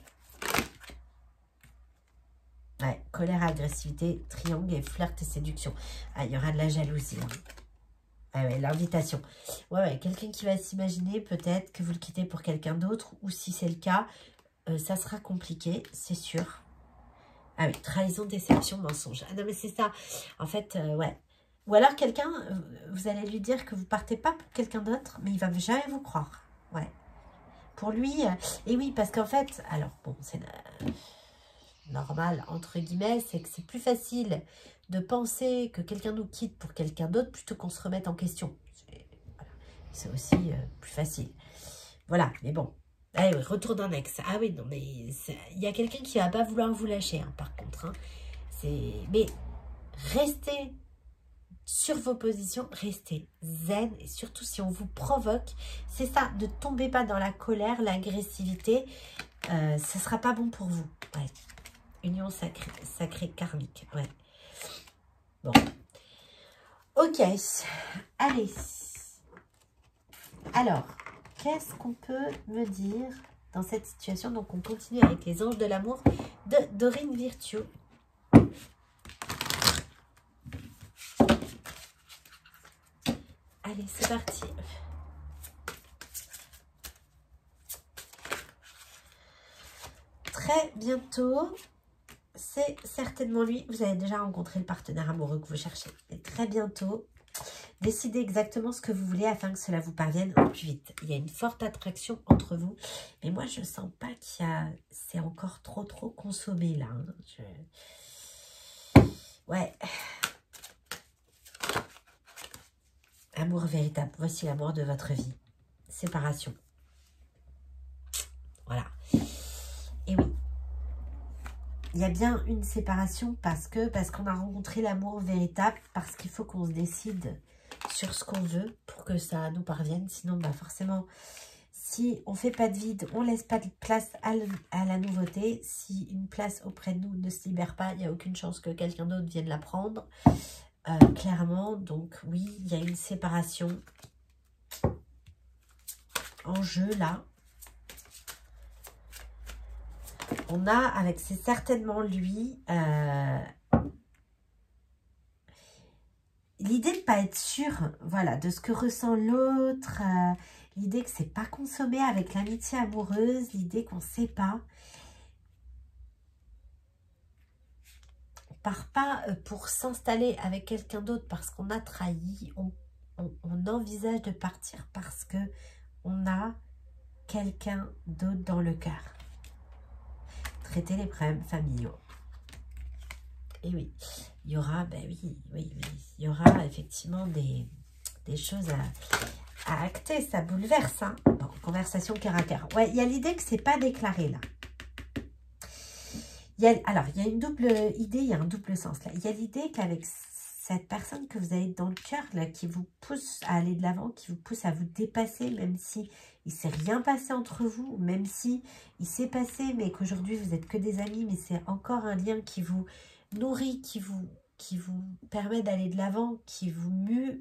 Ouais, colère, agressivité, triangle et flirt et séduction. Ah, il y aura de la jalousie. Hein. Ah ouais, l'invitation. Ouais, quelqu'un qui va s'imaginer peut-être que vous le quittez pour quelqu'un d'autre. Ou si c'est le cas, ça sera compliqué, c'est sûr. Ah oui, trahison, déception, mensonge. Ah non, mais c'est ça. En fait, ouais. Ou alors quelqu'un, vous allez lui dire que vous partez pas pour quelqu'un d'autre, mais il va jamais vous croire. Ouais. Pour lui, et oui, parce qu'en fait, alors bon, c'est... normal, entre guillemets, c'est que c'est plus facile de penser que quelqu'un nous quitte pour quelqu'un d'autre plutôt qu'on se remette en question. C'est aussi plus facile. Voilà, mais bon. Allez, oui, retour d'un ex. Ah oui, non, mais il y a quelqu'un qui va pas vouloir vous lâcher, hein, par contre. Hein. Mais restez sur vos positions, restez zen, et surtout si on vous provoque, c'est ça, ne tombez pas dans la colère, l'agressivité, ce ne sera pas bon pour vous. Ouais. Union sacrée karmique. Ouais. Bon. Ok. Allez. Alors, qu'est-ce qu'on peut me dire dans cette situation? Donc, on continue avec les anges de l'amour de Dorine Virtue. Allez, c'est parti. Très bientôt, c'est certainement lui. Vous avez déjà rencontré le partenaire amoureux que vous cherchez. Et très bientôt, décidez exactement ce que vous voulez afin que cela vous parvienne au plus vite. Il y a une forte attraction entre vous. Mais moi, je sens pas qu'il y a... C'est encore trop consommé là. Ouais. Amour véritable. Voici l'amour de votre vie. Séparation. Voilà. Et oui. Il y a bien une séparation parce qu'on a rencontré l'amour véritable, parce qu'il faut qu'on se décide sur ce qu'on veut pour que ça nous parvienne. Sinon, bah forcément, si on ne fait pas de vide, on ne laisse pas de place à la nouveauté. Si une place auprès de nous ne se libère pas, il n'y a aucune chance que quelqu'un d'autre vienne la prendre. Clairement, donc oui, il y a une séparation en jeu là. On a, avec, c'est certainement lui, l'idée de ne pas être sûr, voilà, de ce que ressent l'autre, l'idée que c'est pas consommé avec l'amitié amoureuse, l'idée qu'on ne sait pas. On part pas pour s'installer avec quelqu'un d'autre parce qu'on a trahi, on envisage de partir parce que on a quelqu'un d'autre dans le cœur. Traiter les problèmes familiaux. Et oui, il y aura, ben oui, il y aura effectivement des choses à acter, ça bouleverse. Hein. Bon, conversation cœur à cœur. Ouais, il y a l'idée que c'est pas déclaré là. Alors, il y a une double idée, il y a un double sens là. Il y a l'idée qu'avec cette personne que vous avez dans le cœur, là, qui vous pousse à aller de l'avant, qui vous pousse à vous dépasser, même si il ne s'est rien passé entre vous, même si il s'est passé, mais qu'aujourd'hui vous n'êtes que des amis, mais c'est encore un lien qui vous nourrit, qui vous permet d'aller de l'avant, qui vous mue,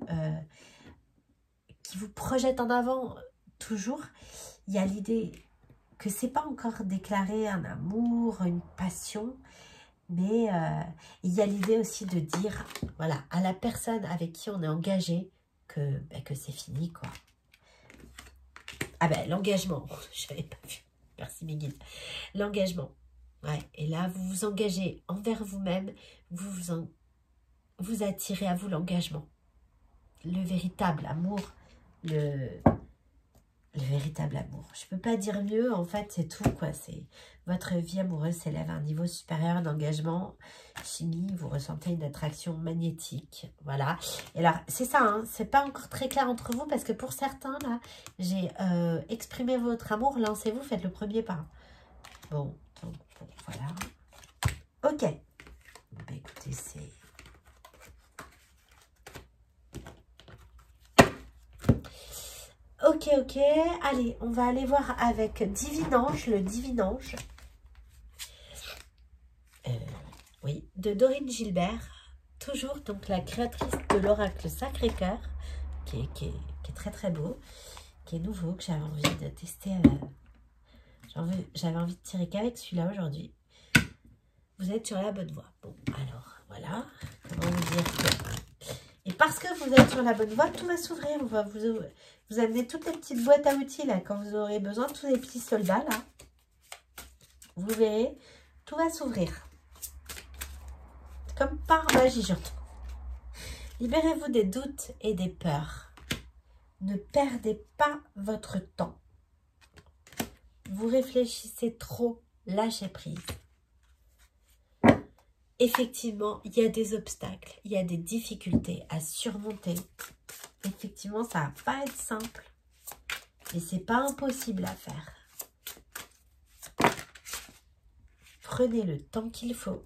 qui vous projette en avant toujours. Il y a l'idée que c'est pas encore déclaré un amour, une passion, mais il y a l'idée aussi de dire, voilà, à la personne avec qui on est engagé que c'est fini, quoi. Ah ben, l'engagement, je n'avais pas vu, merci Miguel. L'engagement, ouais, et là, vous vous engagez envers vous-même, vous attirez à vous l'engagement, le véritable amour, le véritable amour. Je peux pas dire mieux, en fait, c'est tout, quoi. C'est votre vie amoureuse s'élève à un niveau supérieur d'engagement. Chimie, vous ressentez une attraction magnétique. Voilà. Et alors, c'est ça, hein, c'est pas encore très clair entre vous parce que pour certains, là, j'ai exprimé votre amour. Lancez-vous, faites le premier pas. Bon, donc, bon, voilà. Ok. Bah, écoutez, c'est... Ok, allez, on va aller voir avec Divinange, le Divinange. Oui, de Dorine Gilbert, toujours donc la créatrice de l'oracle Sacré-Cœur, qui est très beau, qui est nouveau, que j'avais envie de tester. J'avais envie de tirer qu'avec celui-là aujourd'hui. Vous êtes sur la bonne voie. Bon, alors, voilà. Comment vous dire que... Et parce que vous êtes sur la bonne voie, tout va s'ouvrir. On va vous amener toutes les petites boîtes à outils, là, quand vous aurez besoin, tous les petits soldats, là. Vous verrez, tout va s'ouvrir. Comme par magie, surtout. Libérez-vous des doutes et des peurs. Ne perdez pas votre temps. Vous réfléchissez trop, lâchez prise. Effectivement, il y a des obstacles, il y a des difficultés à surmonter. Effectivement, ça va pas être simple, mais c'est pas impossible à faire. Prenez le temps qu'il faut.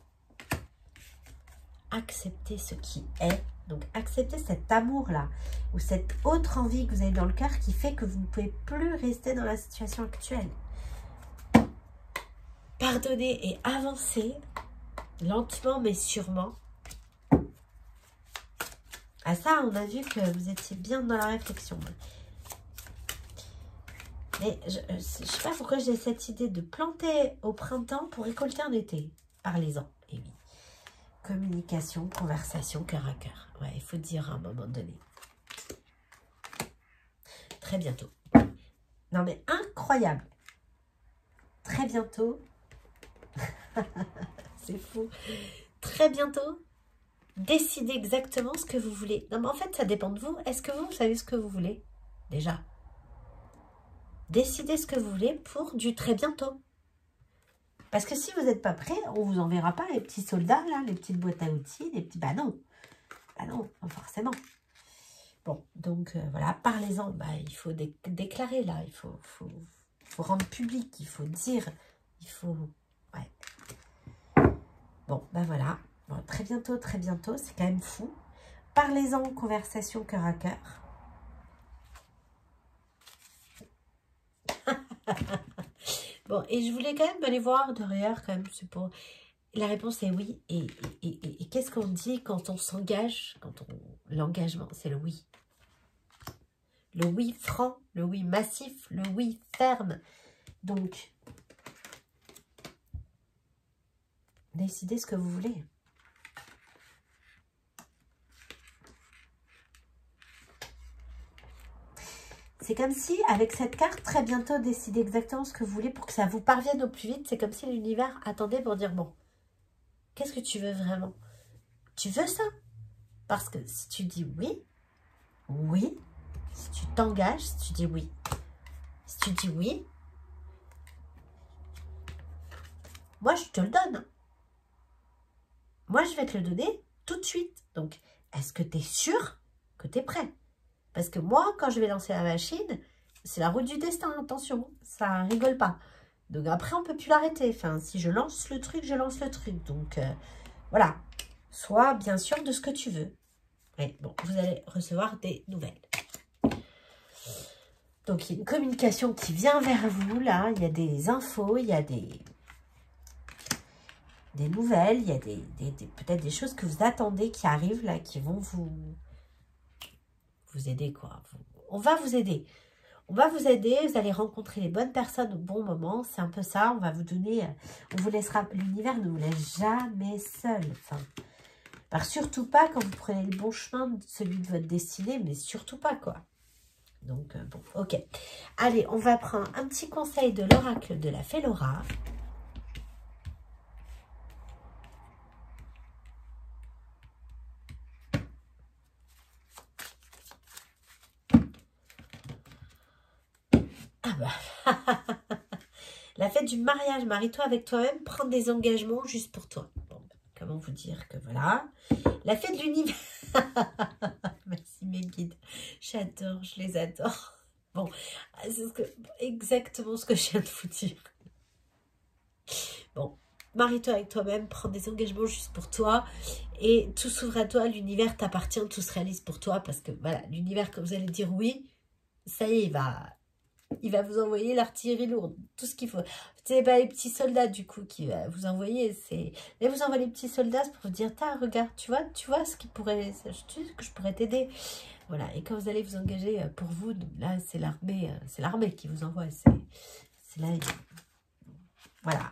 Acceptez ce qui est. Donc, acceptez cet amour-là ou cette autre envie que vous avez dans le cœur qui fait que vous ne pouvez plus rester dans la situation actuelle. Pardonnez et avancez lentement mais sûrement. Ah ça, on a vu que vous étiez bien dans la réflexion. Mais je ne sais pas pourquoi j'ai cette idée de planter au printemps pour récolter en été. Parlez-en. Et oui. Communication, conversation, cœur à cœur. Ouais, il faut dire à un moment donné. Très bientôt. Non mais incroyable. Très bientôt. C'est fou. Très bientôt, décidez exactement ce que vous voulez. Non, mais en fait, ça dépend de vous. Est-ce que vous savez ce que vous voulez? Déjà. Décidez ce que vous voulez pour du très bientôt. Parce que si vous n'êtes pas prêt, on ne vous enverra pas les petits soldats, là, les petites boîtes à outils, les petits... Bah non, pas forcément. Bon, donc voilà, parlez-en. Bah, il faut déclarer, là. Il faut rendre public, il faut dire, il faut... Ouais. Bon, bah voilà. Bon, très bientôt, c'est quand même fou. Parlez-en en conversation cœur à cœur. Bon, et je voulais quand même aller voir derrière, quand même, c'est pour... La réponse est oui. Et qu'est-ce qu'on dit quand on s'engage? L'engagement, c'est le oui. Le oui franc, le oui massif, le oui ferme. Donc, décidez ce que vous voulez. C'est comme si, avec cette carte, très bientôt, décidez exactement ce que vous voulez pour que ça vous parvienne au plus vite. C'est comme si l'univers attendait pour dire, bon, qu'est-ce que tu veux vraiment? Tu veux ça? Parce que si tu dis oui, oui. Si tu t'engages, si tu dis oui. Si tu dis oui, moi, je te le donne. Moi, je vais te le donner tout de suite. Donc, est-ce que tu es sûr que tu es prêt? Parce que moi, quand je vais lancer la machine, c'est la roue du destin, attention, ça rigole pas. Donc après, on ne peut plus l'arrêter. Enfin, si je lance le truc, je lance le truc. Donc voilà, sois bien sûr de ce que tu veux. Et bon, vous allez recevoir des nouvelles. Donc il y a une communication qui vient vers vous, là. Il y a des infos, il y a des nouvelles, il y a peut-être des choses que vous attendez qui arrivent, là, qui vont vous aider, quoi. On va vous aider. On va vous aider, vous allez rencontrer les bonnes personnes au bon moment. C'est un peu ça, on va vous donner... On vous laissera... L'univers ne vous laisse jamais seul. Enfin, alors surtout pas quand vous prenez le bon chemin, celui de votre destinée, mais surtout pas, quoi. Donc, bon, ok. Allez, on va prendre un petit conseil de l'oracle de la Fée Laura. Ah bah, la fête du mariage, marie-toi avec toi-même, prendre des engagements juste pour toi. Bon, comment vous dire que voilà. La fête de l'univers. Merci mes guides. J'adore, je les adore. Bon, c'est exactement ce que je viens de vous dire. Bon, marie-toi avec toi-même, prends des engagements juste pour toi et tout s'ouvre à toi, l'univers t'appartient, tout se réalise pour toi parce que voilà, l'univers, quand vous allez dire oui, ça y est, il va vous envoyer l'artillerie lourde, tout ce qu'il faut. C'est pas les petits soldats du coup qui va vous envoyer, c'est... Mais vous envoyez les petits soldats pour vous dire, regarde, tu vois ce qui pourrait... que je pourrais t'aider. Voilà, et quand vous allez vous engager pour vous, là c'est l'armée qui vous envoie, c'est là... Voilà.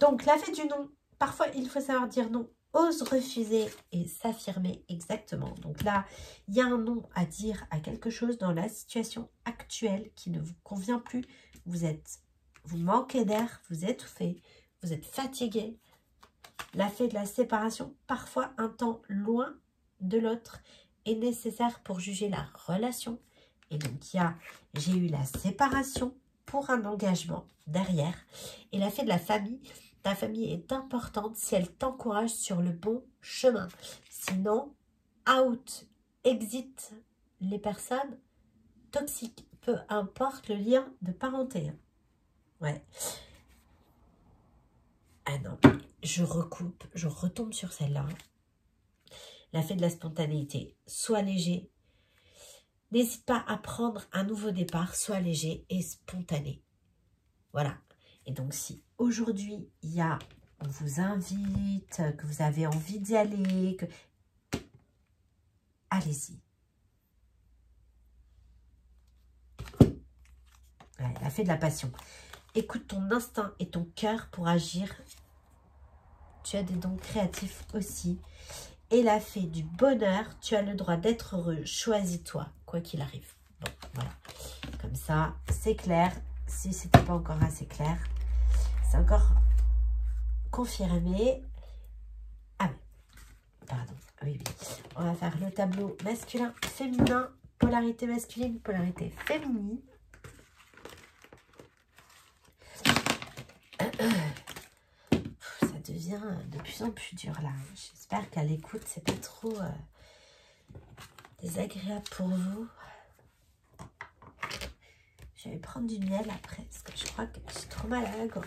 Donc la fête du non, parfois il faut savoir dire non. Ose refuser et s'affirmer exactement. Donc là, il y a un non à dire à quelque chose dans la situation actuelle qui ne vous convient plus. Vous manquez d'air, vous étouffez, vous êtes fatigué. La fête de la séparation, parfois un temps loin de l'autre est nécessaire pour juger la relation. Et donc, j'ai eu la séparation pour un engagement derrière. Et la fête de la famille, ta famille est importante si elle t'encourage sur le bon chemin. Sinon, out, exit les personnes toxiques, peu importe le lien de parenté. Ouais. Ah non, je recoupe, je retombe sur celle-là. La fête de la spontanéité, sois léger. N'hésite pas à prendre un nouveau départ, sois léger et spontané. Voilà. Et donc, si aujourd'hui, on vous invite, que vous avez envie d'y aller, allez-y. Ouais, la fête de la passion. Écoute ton instinct et ton cœur pour agir. Tu as des dons créatifs aussi. Et la fée du bonheur, tu as le droit d'être heureux. Choisis-toi, quoi qu'il arrive. Bon, voilà. Comme ça, c'est clair. Si ce n'était pas encore assez clair, c'est encore confirmé. Pardon, oui, oui. On va faire le tableau masculin, féminin, polarité masculine, polarité féminine. Ça devient de plus en plus dur là. J'espère qu'à l'écoute, c'est pas trop désagréable pour vous. Je vais prendre du miel après, parce que je crois que j'ai trop mal à la gorge.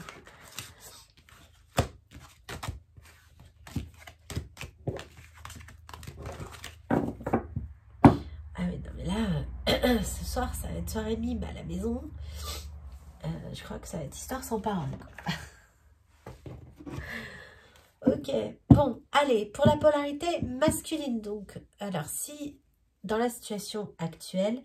Ah oui, non mais là, ce soir, ça va être soirée mime à la maison. Je crois que ça va être histoire sans parole. Ok, bon, allez, pour la polarité masculine, donc, alors si dans la situation actuelle,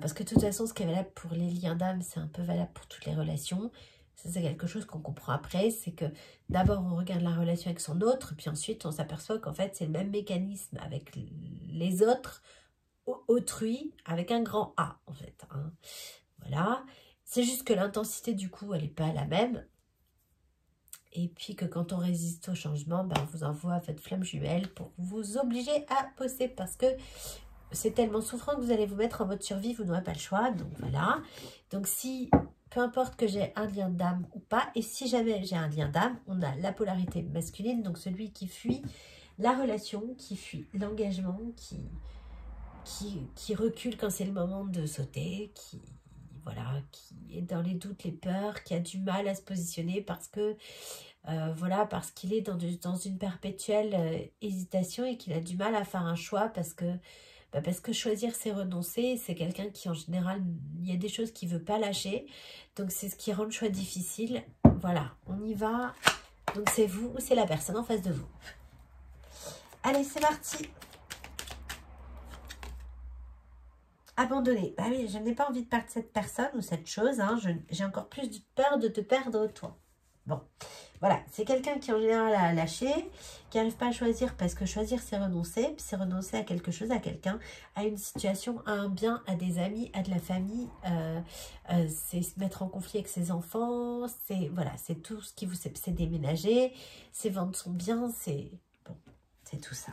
parce que de toute façon, ce qui est valable pour les liens d'âme, c'est un peu valable pour toutes les relations. Ça, c'est quelque chose qu'on comprend après. C'est que d'abord, on regarde la relation avec son autre, puis ensuite, on s'aperçoit qu'en fait, c'est le même mécanisme avec les autres, autrui, avec un grand A, en fait. Hein. Voilà. C'est juste que l'intensité, du coup, elle n'est pas la même. Et puis que quand on résiste au changement, ben, on vous envoie votre flamme jumelle pour vous obliger à bosser parce que c'est tellement souffrant que vous allez vous mettre en mode survie, vous n'aurez pas le choix. Donc voilà. Donc si, peu importe que j'ai un lien d'âme ou pas, et si jamais j'ai un lien d'âme, on a la polarité masculine, donc celui qui fuit la relation, qui fuit l'engagement, qui recule quand c'est le moment de sauter, voilà, qui est dans les doutes, les peurs, qui a du mal à se positionner parce que voilà, parce qu'il est dans une perpétuelle hésitation et qu'il a du mal à faire un choix parce que choisir, c'est renoncer. C'est quelqu'un qui, en général, il y a des choses qu'il ne veut pas lâcher. Donc, c'est ce qui rend le choix difficile. Voilà, on y va. Donc, c'est vous ou c'est la personne en face de vous. Allez, c'est parti. Abandonner. Bah oui, je n'ai pas envie de perdre cette personne ou cette chose. Hein. J'ai encore plus de peur de te perdre, toi. Bon, voilà, c'est quelqu'un qui en général a lâché, qui n'arrive pas à choisir parce que choisir c'est renoncer, puis c'est renoncer à quelque chose, à quelqu'un, à une situation, à un bien, à des amis, à de la famille, c'est se mettre en conflit avec ses enfants, c'est voilà, c'est tout ce qui vous, c'est déménager, c'est vendre son bien, c'est bon, c'est tout ça.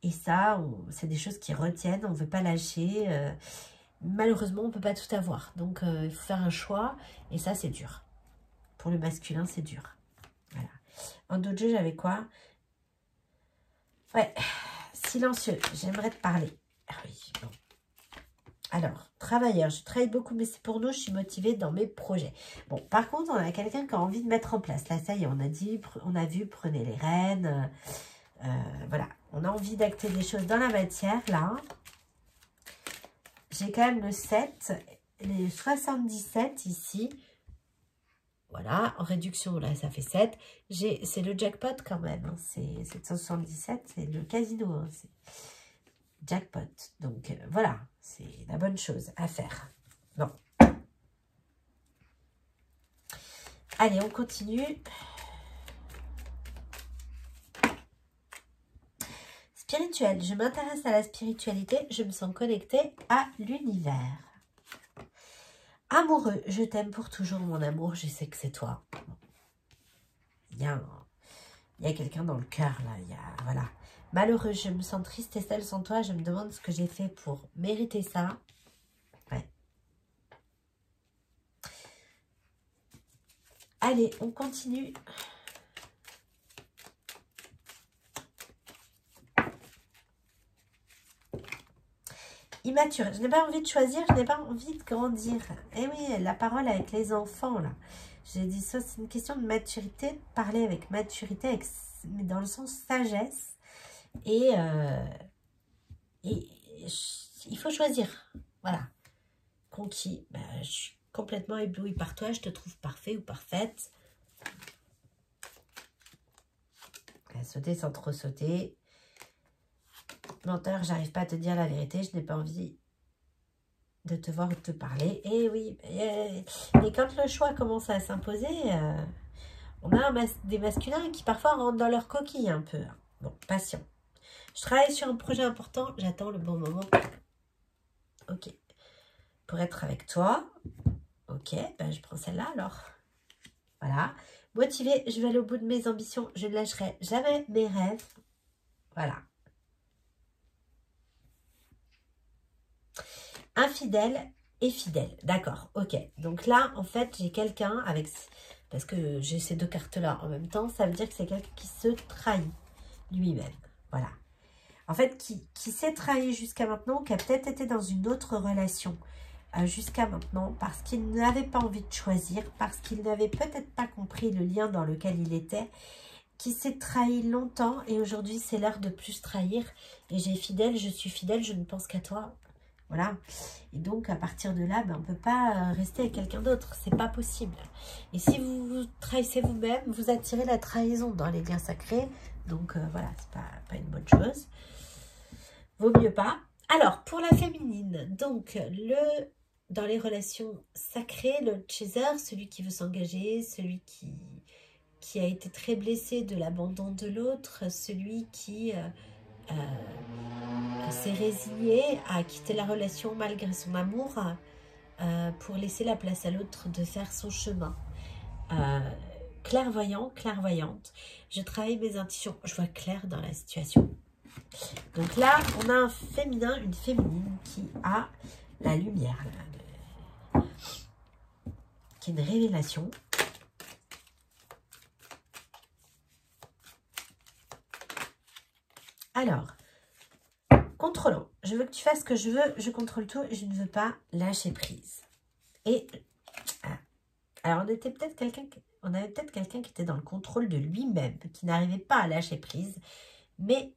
Et ça, c'est des choses qui retiennent, on ne veut pas lâcher, malheureusement on ne peut pas tout avoir, donc il faut faire un choix et ça c'est dur. Pour le masculin, c'est dur. Voilà. En d'autres jeux, j'avais quoi? Ouais, silencieux. J'aimerais te parler. Ah oui, bon. Alors, travailleur. Je travaille beaucoup, mais c'est pour nous. Je suis motivée dans mes projets. Bon, par contre, on a quelqu'un qui a envie de mettre en place. Là, ça y est, on a vu, prenez les rênes. Voilà. On a envie d'acter des choses dans la matière, là. J'ai quand même le 7, les 77 ici. Voilà, en réduction, là, ça fait 7. C'est le jackpot quand même. Hein, c'est 777, c'est le casino. Hein, c'est jackpot. Donc, voilà, c'est la bonne chose à faire. Bon. Allez, on continue. Spirituel. Je m'intéresse à la spiritualité. Je me sens connectée à l'univers. Amoureux, je t'aime pour toujours, mon amour, je sais que c'est toi. Il y a quelqu'un dans le cœur, là, voilà. Malheureux, je me sens triste et seule sans toi, je me demande ce que j'ai fait pour mériter ça. Ouais. Allez, on continue. Immature, je n'ai pas envie de choisir, je n'ai pas envie de grandir. Eh oui, la parole avec les enfants, là. J'ai dit ça, c'est une question de maturité, de parler avec maturité, mais dans le sens sagesse. Et il faut choisir. Voilà. Conquis, bah, je suis complètement éblouie par toi, je te trouve parfait ou parfaite. Sauter sans trop sauter. Menteur, j'arrive pas à te dire la vérité, je n'ai pas envie de te voir ou de te parler. Et oui, et quand le choix commence à s'imposer, on a des masculins qui parfois rentrent dans leur coquille un peu. Bon, patient. Je travaille sur un projet important, j'attends le bon moment. Ok. Pour être avec toi. Ok, ben je prends celle-là alors. Voilà. Motivée, je vais aller au bout de mes ambitions. Je ne lâcherai jamais mes rêves. Voilà. Infidèle et fidèle. D'accord, ok. Donc là, en fait, j'ai quelqu'un avec... Parce que j'ai ces deux cartes-là en même temps. Ça veut dire que c'est quelqu'un qui se trahit lui-même. Voilà. En fait, qui s'est trahi jusqu'à maintenant, qui a peut-être été dans une autre relation jusqu'à maintenant, parce qu'il n'avait pas envie de choisir, parce qu'il n'avait peut-être pas compris le lien dans lequel il était, qui s'est trahi longtemps, et aujourd'hui, c'est l'heure de plus trahir. Et j'ai fidèle, je suis fidèle, je ne pense qu'à toi. Voilà. Et donc, à partir de là, ben, on ne peut pas rester avec quelqu'un d'autre. C'est pas possible. Et si vous vous trahissez vous-même, vous attirez la trahison dans les liens sacrés. Donc, voilà, c'est pas une bonne chose. Vaut mieux pas. Alors, pour la féminine, donc, dans les relations sacrées, le chaser, celui qui veut s'engager, celui qui a été très blessé de l'abandon de l'autre, celui qui s'est résigné à quitter la relation malgré son amour pour laisser la place à l'autre de faire son chemin. Clairvoyant, clairvoyante, je travaille mes intuitions, je vois clair dans la situation. Donc là, on a un féminin, une féminine qui a la lumière, là, qui est une révélation. Alors, contrôlant. Je veux que tu fasses ce que je veux, je contrôle tout, je ne veux pas lâcher prise. Et alors, on avait peut-être quelqu'un qui était dans le contrôle de lui-même, qui n'arrivait pas à lâcher prise, mais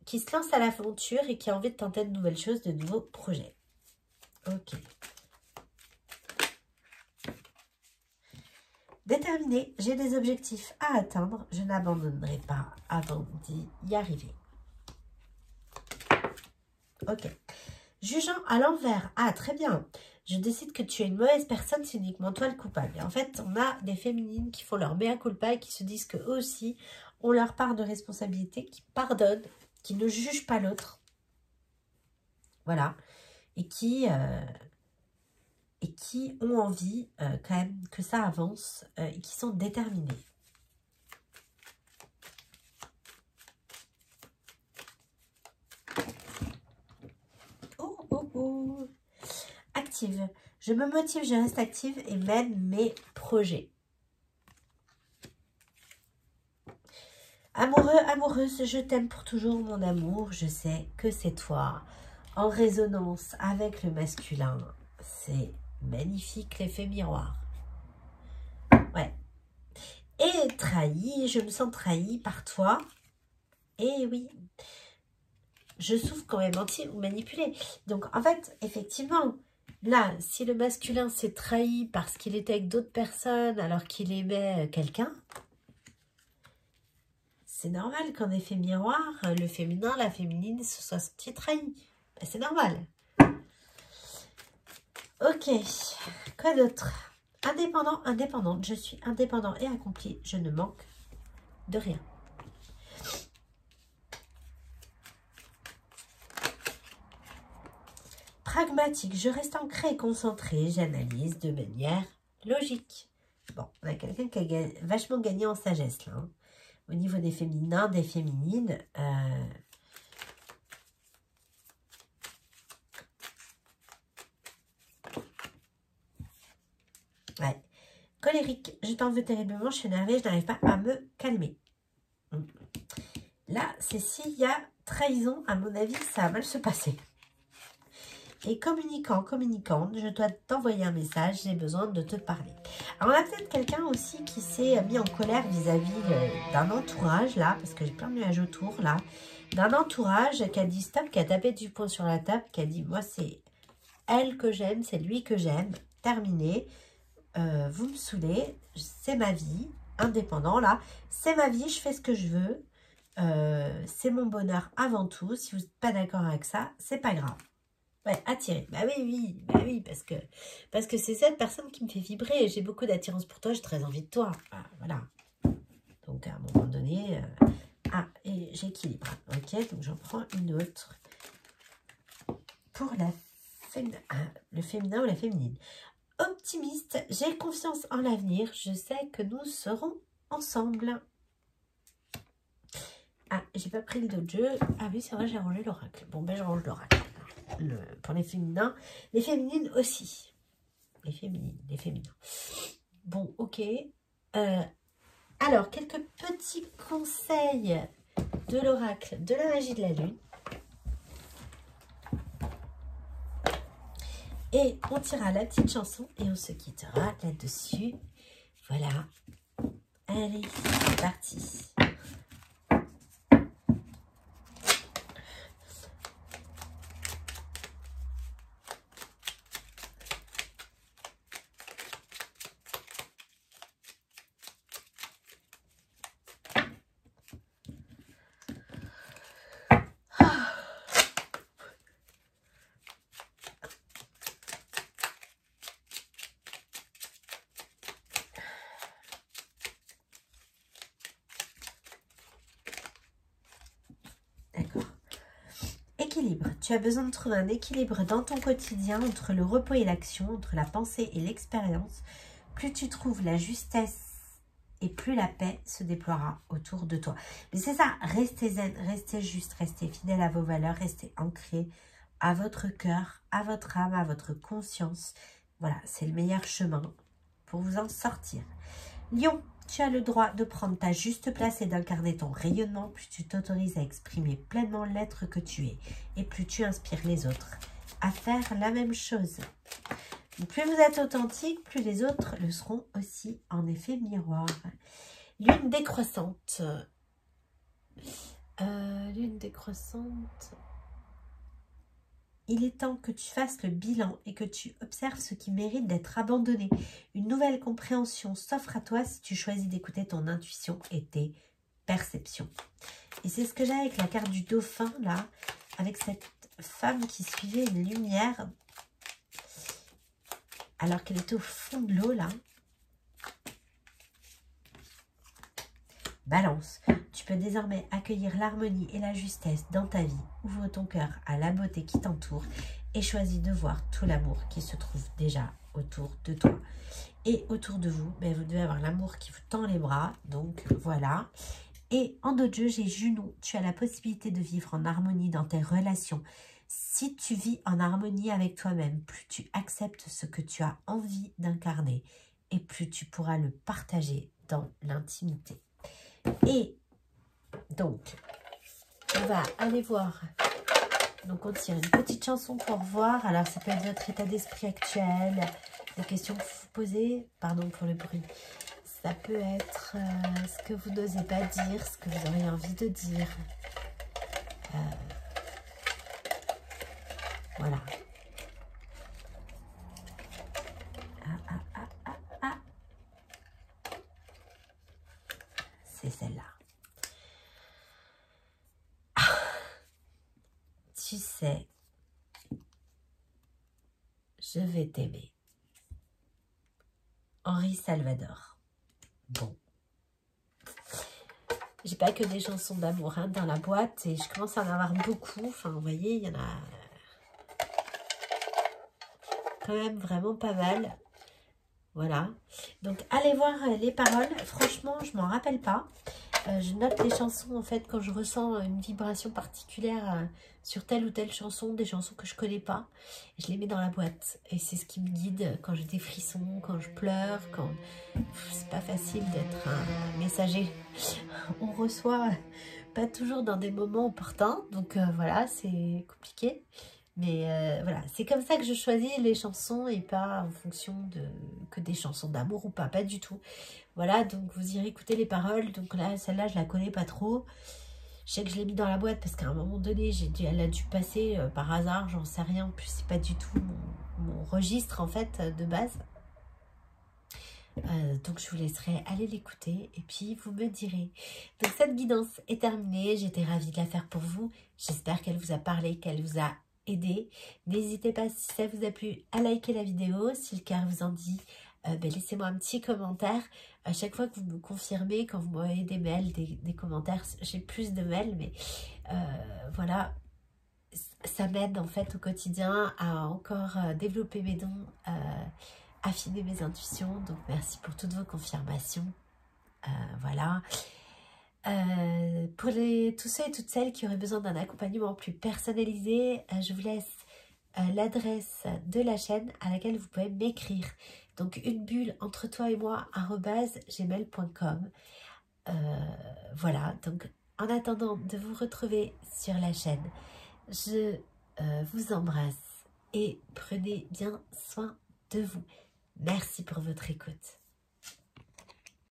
qui se lance à l'aventure et qui a envie de tenter de nouvelles choses, de nouveaux projets. Ok. Déterminé, j'ai des objectifs à atteindre, je n'abandonnerai pas avant d'y arriver. Ok. Jugeant à l'envers. Ah, très bien. Je décide que tu es une mauvaise personne, c'est uniquement toi le coupable. Et en fait, on a des féminines qui font leur mea culpa et qui se disent qu'eux aussi ont leur part de responsabilité, qui pardonnent, qui ne jugent pas l'autre. Voilà. Et qui ont envie quand même que ça avance et qui sont déterminés. Active. Je me motive, je reste active et mène mes projets. Amoureux, amoureuse, je t'aime pour toujours, mon amour. Je sais que c'est toi. En résonance avec le masculin. C'est magnifique, l'effet miroir. Ouais. Et trahi, je me sens trahi par toi. Et oui. Je souffre quand même menti ou manipulé. Donc, en fait, effectivement, là, si le masculin s'est trahi parce qu'il était avec d'autres personnes alors qu'il aimait quelqu'un, c'est normal qu'en effet miroir, le féminin, la féminine se soit senti trahi. Ben, c'est normal. Ok. Quoi d'autre? Indépendant, indépendante. Je suis indépendant et accompli. Je ne manque de rien. Pragmatique, je reste ancrée et concentrée, j'analyse de manière logique. Bon, on a quelqu'un qui a vachement gagné en sagesse là. Hein. Au niveau des féminins, des féminines. Ouais. Colérique, je t'en veux terriblement, je suis énervée, je n'arrive pas à me calmer. Là, c'est s'il y a trahison, à mon avis, ça va mal se passer. Et communicant, communicante, je dois t'envoyer un message, j'ai besoin de te parler. Alors, on a peut-être quelqu'un aussi qui s'est mis en colère vis-à-vis d'un entourage, là, parce que j'ai plein de nuages autour, là, d'un entourage qui a dit stop, qui a tapé du poing sur la table, qui a dit, moi, c'est elle que j'aime, c'est lui que j'aime, terminé, vous me saoulez, c'est ma vie, indépendant, là, c'est ma vie, je fais ce que je veux, c'est mon bonheur avant tout, si vous n'êtes pas d'accord avec ça, c'est pas grave. Ouais, attirer. Bah oui, parce que c'est cette personne qui me fait vibrer. J'ai beaucoup d'attirance pour toi, j'ai très envie de toi. Ah, voilà. Donc, à un moment donné... et j'équilibre. Ok, donc j'en prends une autre. Pour le féminin ou la féminine. Optimiste, j'ai confiance en l'avenir. Je sais que nous serons ensemble. Ah, j'ai pas pris le dojo. Ah oui, c'est vrai, j'ai rangé l'oracle. Bon, ben je range l'oracle. Pour les féminins. Les féminines aussi. Les féminines, les féminins. Bon, ok. Alors, quelques petits conseils de l'oracle de la magie de la lune. Et on tirera la petite chanson et on se quittera là-dessus. Voilà. Allez, c'est parti. D'accord. Équilibre. Tu as besoin de trouver un équilibre dans ton quotidien entre le repos et l'action, entre la pensée et l'expérience. Plus tu trouves la justesse et plus la paix se déploiera autour de toi. Mais c'est ça, restez zen, restez juste, restez fidèle à vos valeurs, restez ancré à votre cœur, à votre âme, à votre conscience. Voilà, c'est le meilleur chemin pour vous en sortir. Lion, tu as le droit de prendre ta juste place et d'incarner ton rayonnement. Plus tu t'autorises à exprimer pleinement l'être que tu es et plus tu inspires les autres à faire la même chose. Donc, plus vous êtes authentique, plus les autres le seront aussi, en effet miroir. Lune décroissante. Lune décroissante. Il est temps que tu fasses le bilan et que tu observes ce qui mérite d'être abandonné. Une nouvelle compréhension s'offre à toi si tu choisis d'écouter ton intuition et tes perceptions. Et c'est ce que j'ai avec la carte du dauphin, là, avec cette femme qui suivait une lumière alors qu'elle était au fond de l'eau, là. Balance, tu peux désormais accueillir l'harmonie et la justesse dans ta vie. Ouvre ton cœur à la beauté qui t'entoure et choisis de voir tout l'amour qui se trouve déjà autour de toi. Et autour de vous, ben, vous devez avoir l'amour qui vous tend les bras, donc voilà. Et en dojo, j'ai Junon, tu as la possibilité de vivre en harmonie dans tes relations. Si tu vis en harmonie avec toi-même, plus tu acceptes ce que tu as envie d'incarner et plus tu pourras le partager dans l'intimité. Et donc, on va aller voir. Donc, on tire une petite chanson pour voir. Alors, ça peut être votre état d'esprit actuel, des questions que vous vous posez. Pardon pour le bruit. Ça peut être ce que vous n'osez pas dire, ce que vous auriez envie de dire. Voilà. C'est celle-là. Tu sais, je vais t'aimer. Henri Salvador. Bon. J'ai pas que des chansons d'amour hein, dans la boîte et je commence à en avoir beaucoup. Enfin, vous voyez, il y en a quand même vraiment pas mal. Voilà. Donc, allez voir les paroles. Franchement, je m'en rappelle pas. Je note les chansons, en fait, quand je ressens une vibration particulière sur telle ou telle chanson, des chansons que je connais pas. Je les mets dans la boîte. Et c'est ce qui me guide quand j'ai des frissons, quand je pleure, quand... C'est pas facile d'être un messager. On reçoit pas toujours dans des moments opportuns. Donc, voilà, c'est compliqué. Mais voilà, c'est comme ça que je choisis les chansons et pas en fonction de que des chansons d'amour ou pas du tout. Voilà, donc vous irez écouter les paroles. Donc là, celle-là, je la connais pas trop. Je sais que je l'ai mis dans la boîte parce qu'à un moment donné, elle a dû passer par hasard, j'en sais rien. En plus, c'est pas du tout mon registre en fait de base. Donc je vous laisserai aller l'écouter et puis vous me direz. Donc cette guidance est terminée, j'étais ravie de la faire pour vous. J'espère qu'elle vous a parlé, qu'elle vous a aidé. N'hésitez pas si ça vous a plu à liker la vidéo, si le cœur vous en dit, laissez-moi un petit commentaire. À chaque fois que vous me confirmez, quand vous m'envoyez des mails, des commentaires, j'ai plus de mails, mais voilà, ça m'aide en fait au quotidien à encore développer mes dons, affiner mes intuitions. Donc merci pour toutes vos confirmations. Voilà. Pour tous ceux et toutes celles qui auraient besoin d'un accompagnement plus personnalisé, je vous laisse l'adresse de la chaîne à laquelle vous pouvez m'écrire. Donc une bulle entre toi et moi @gmail.com. Voilà, donc en attendant de vous retrouver sur la chaîne, je vous embrasse et prenez bien soin de vous. Merci pour votre écoute.